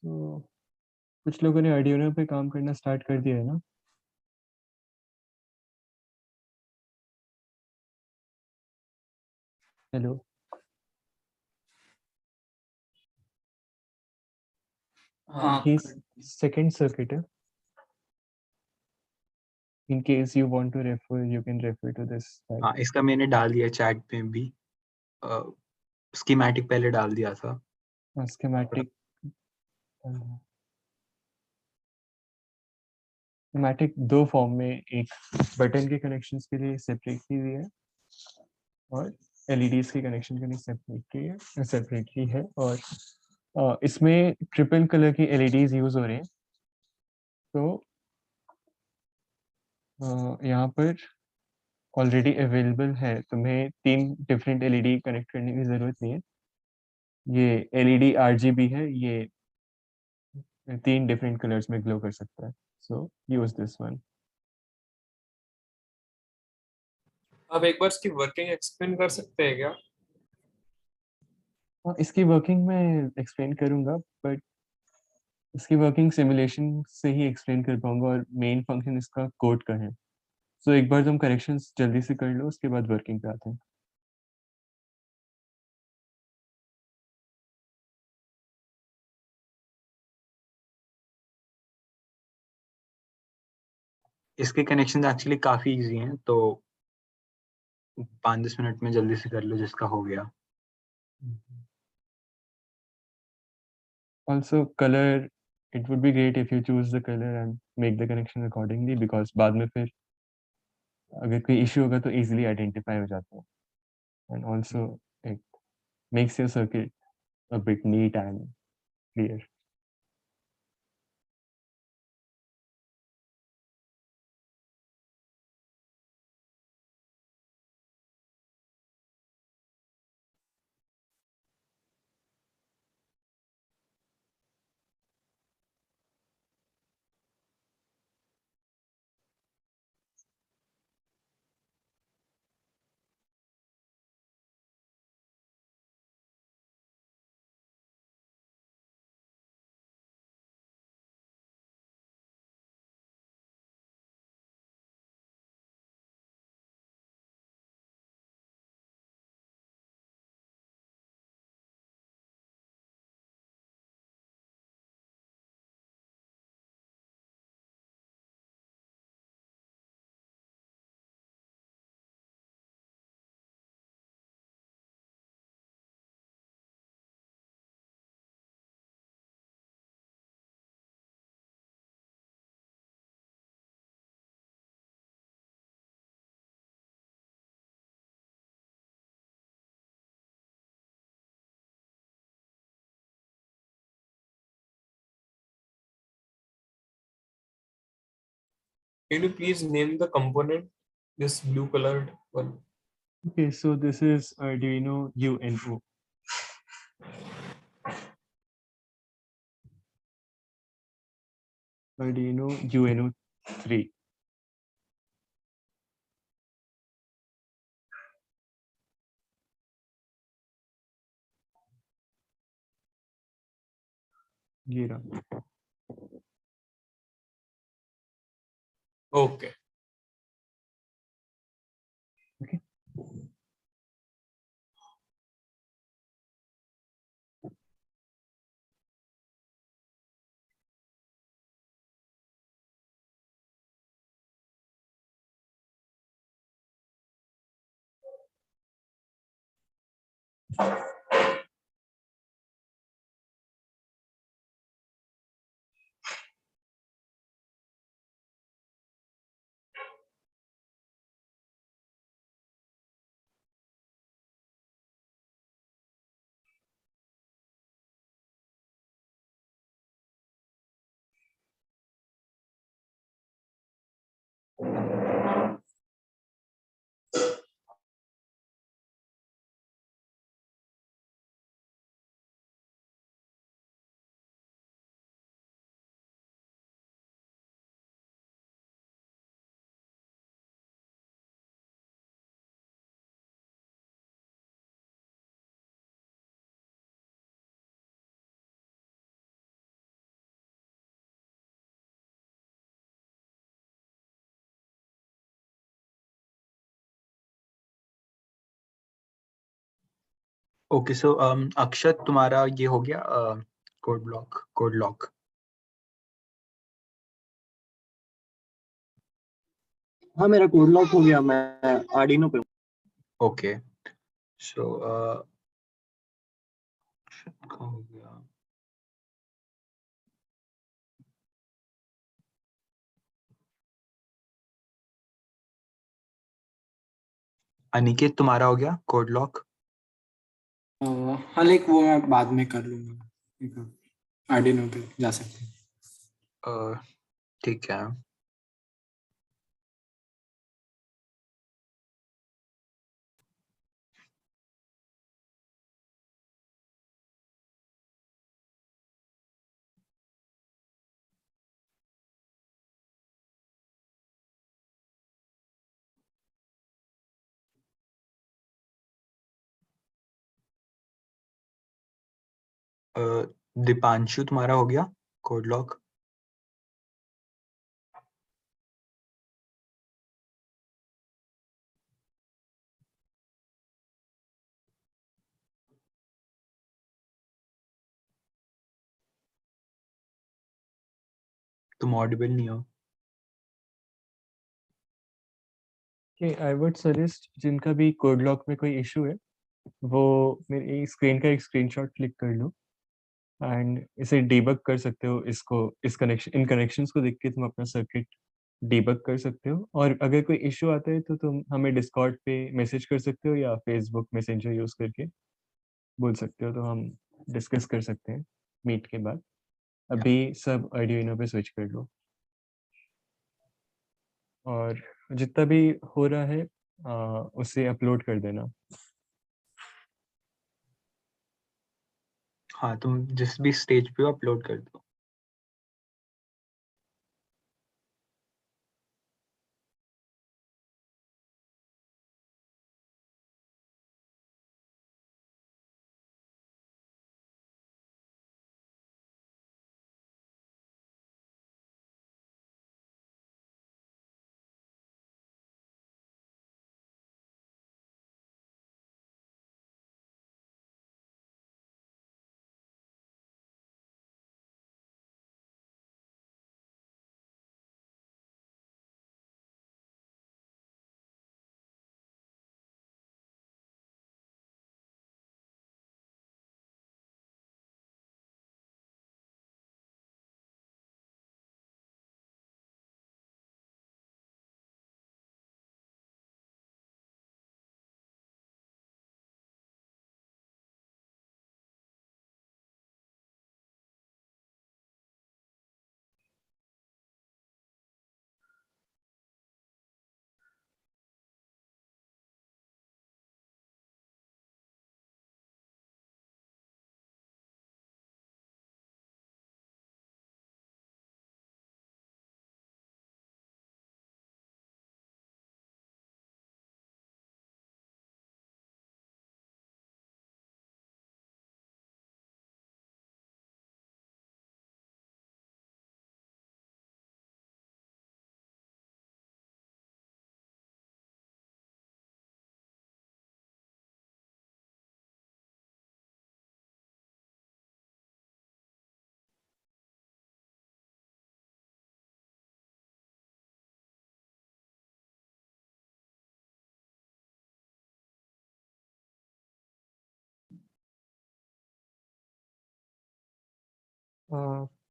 Speaker 6: तो कुछ लोगों ने Arduino पे काम करना स्टार्ट कर दिया है ना? हेलो।
Speaker 12: हाँ
Speaker 6: ये सेकंड सर्किट है. In case you want to refer, you can refer to this.
Speaker 8: हाँ, इसका मैंने डाल दिया चैट में भी, स्कीमेटिक पहले डाल दिया था.
Speaker 6: Schematic. Schematic दो फॉर्म में, एक बटन के कनेक्शंस के लिए सेपरेटली भी है और LEDs के कनेक्शन के लिए सेपरेटली है और इसमें ट्रिपल कलर की LEDs यूज हो रहे हैं. तो यहाँ पर ऑलरेडी अवेलेबल है, तुम्हें 3 डिफरेंट LED कनेक्ट करने की जरूरत नहीं है. ये LED RGB है, ये 3 डिफरेंट कलर्स में ग्लो कर सकता है. सो यूज दिस वन.
Speaker 7: आप एक बार इसकी वर्किंग एक्सप्लेन कर सकते हैं क्या?
Speaker 6: इसकी वर्किंग मैं एक्सप्लेन करूंगा, बट इसकी वर्किंग सिमुलेशन से ही एक्सप्लेन कर पाऊंगा और मेन फंक्शन इसका कोड का है. सो एक बार तुम करेक्शंस जल्दी से कर लो, उसके बाद वर्किंग पे आते हैं.
Speaker 8: इसके कनेक्शन एक्चुअली काफी इजी हैं, तो 5-10 मिनट में जल्दी से कर लो जिसका हो गया.
Speaker 6: Also color, it would be great if you choose the color and make the connection accordingly, because बाद में फिर अगर कोई इशू होगा तो easily identify हो जाता है. And also it makes your circuit a bit neat and clear.
Speaker 7: Can you please name the component, this blue colored one?
Speaker 6: Okay, so this is Arduino UNO. Arduino UNO 3. ये रहा.
Speaker 7: Okay.
Speaker 6: Okay.
Speaker 8: Okay so अक्षत तुम्हारा ये हो गया code lock.
Speaker 11: हाँ मेरा code lock हो गया, मैं आर्डिनो पे हूँ।
Speaker 8: ओके सो हो गया। अनिकेत तुम्हारा हो गया कोड लॉक।
Speaker 12: हाँ लाइक वो मैं बाद में कर लूंगा, आर्डिनो पे जा सकते हैं।
Speaker 8: ठीक है। दीपांशु तुम्हारा हो गया कोड लॉक। तुम ऑडिबल नहीं हो।
Speaker 6: आई वुड सजेस्ट जिनका भी कोड लॉक में कोई इशू है वो मेरी स्क्रीन का एक स्क्रीनशॉट क्लिक कर लो एंड इसे डीबग कर सकते हो। इसको इन कनेक्शंस को देख के तुम अपना सर्किट डीबग कर सकते हो। और अगर कोई इशू आता है तो तुम हमें डिस्कॉर्ड पे मैसेज कर सकते हो या फेसबुक मैसेंजर यूज करके बोल सकते हो, तो हम डिस्कस कर सकते हैं मीट के बाद। अभी सब आर्डिनो पे स्विच कर लो और जितना भी हो रहा है उसे अपलोड कर देना।
Speaker 8: हाँ तुम जिस भी स्टेज पे हो अपलोड कर दो।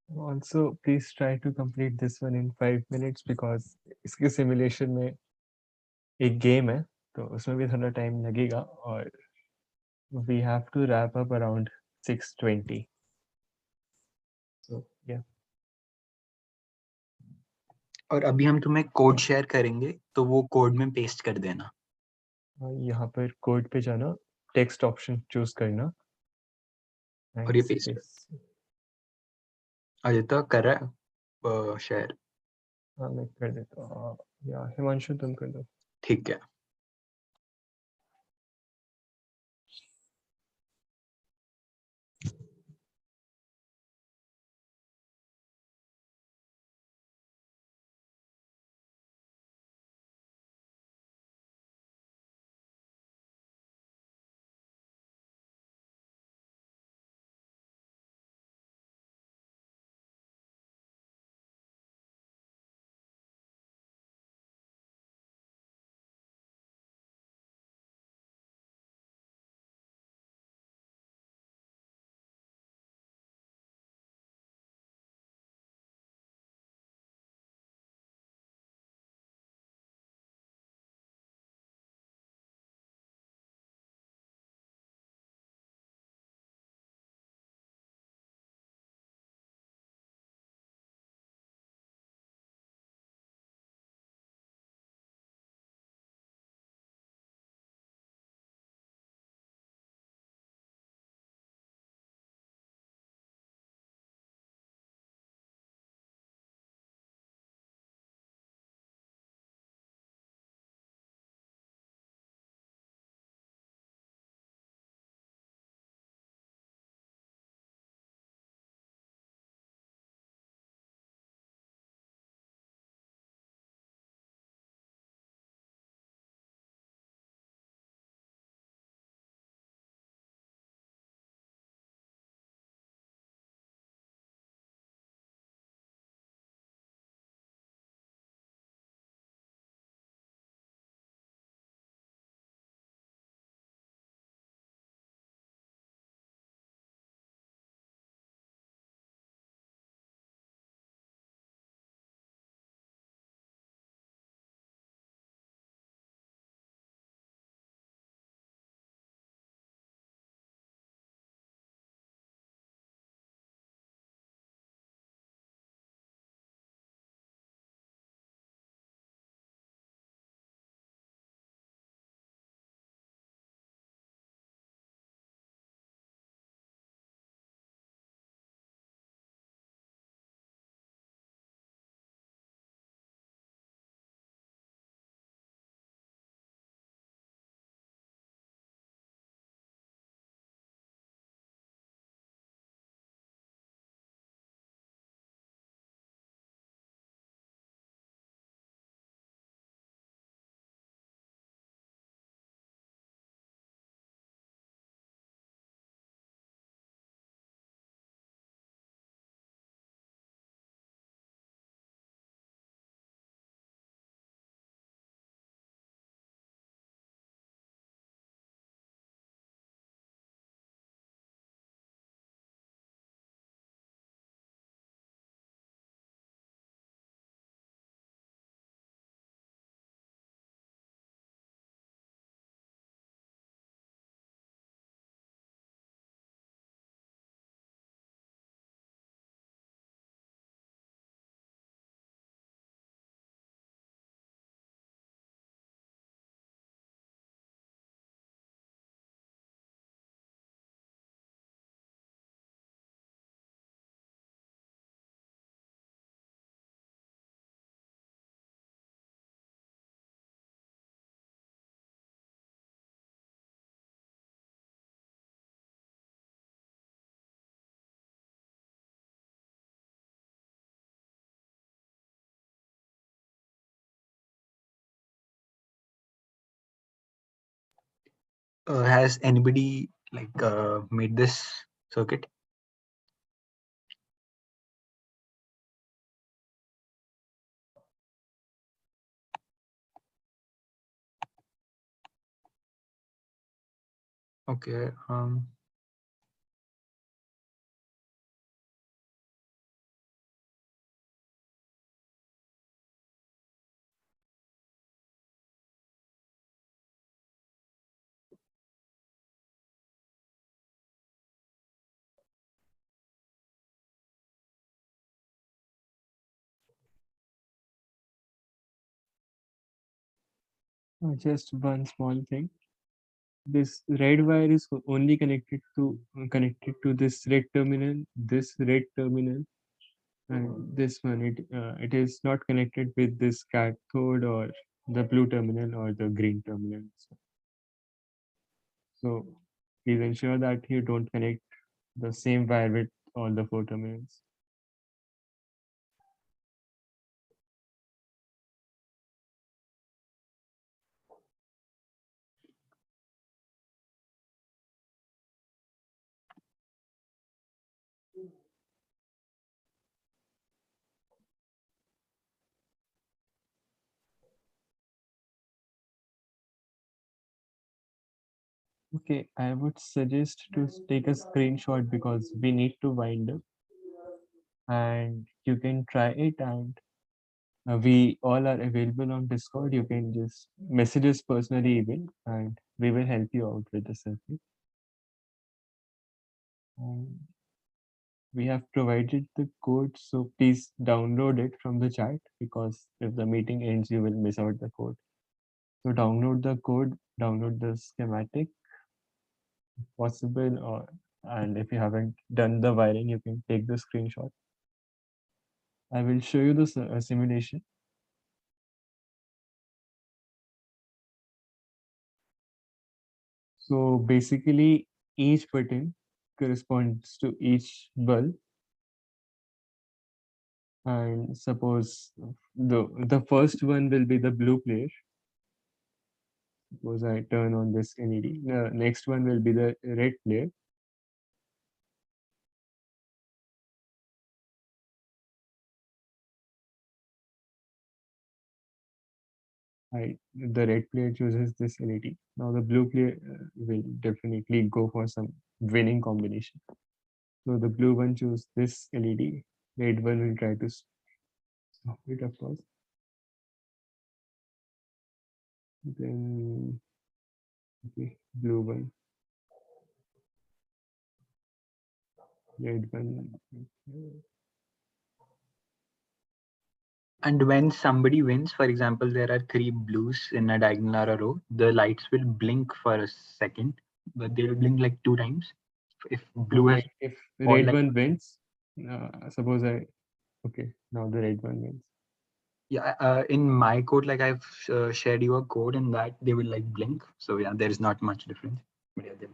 Speaker 6: Also, please try to complete this one in 5 minutes because इसके सिमुलेशन में एक गेम है तो उसमें भी थोड़ा टाइम लगेगा और we have to wrap up around 6:20. So yeah.
Speaker 8: और अभी हम तुम्हें कोड शेयर करेंगे तो वो कोड में पेस्ट कर देना।
Speaker 6: यहाँ पर कोड पे जाना, टेक्स्ट ऑप्शन चूज करना
Speaker 8: और ये पेस्ट आदित्य कर रहा है शेयर।
Speaker 6: हाँ मैं कर देता हूँ या हिमांशु तुम कर दो।
Speaker 8: ठीक है। Has anybody made this circuit? Okay.
Speaker 6: Just one small thing. This red wire is only connected to this red terminal, and this one. It is not connected with this cathode or the blue terminal or the green terminal. So please ensure that you don't connect the same wire with all the 4 terminals. Okay, I would suggest to take a screenshot because we need to wind up, and you can try it, and we all are available on Discord. You can just message us personally even, and we will help you out with the circuit. We have provided the code, so please download it from the chat because if the meeting ends, you will miss out the code. So download the code, download the schematic if possible, and if you haven't done the wiring, you can take the screenshot. I will show you the simulation. So basically, each button corresponds to each bulb. And suppose the first one will be the blue player. Suppose I turn on this LED. The next one will be the red player. The red player chooses this LED. Now the blue player will definitely go for some winning combination. So the blue one chooses this LED. Red one will try to stop it, of course. Then okay, blue one. Red one.
Speaker 8: And when somebody wins, for example, there are 3 blues in a diagonal or a row, the lights will blink for a second, but they will blink like 2 times. If blue has,
Speaker 6: if red one wins, suppose okay, now the red one wins.
Speaker 8: Yeah, in my code, like I've shared you a code in that they will like blink. So yeah, there is not much difference. But yeah,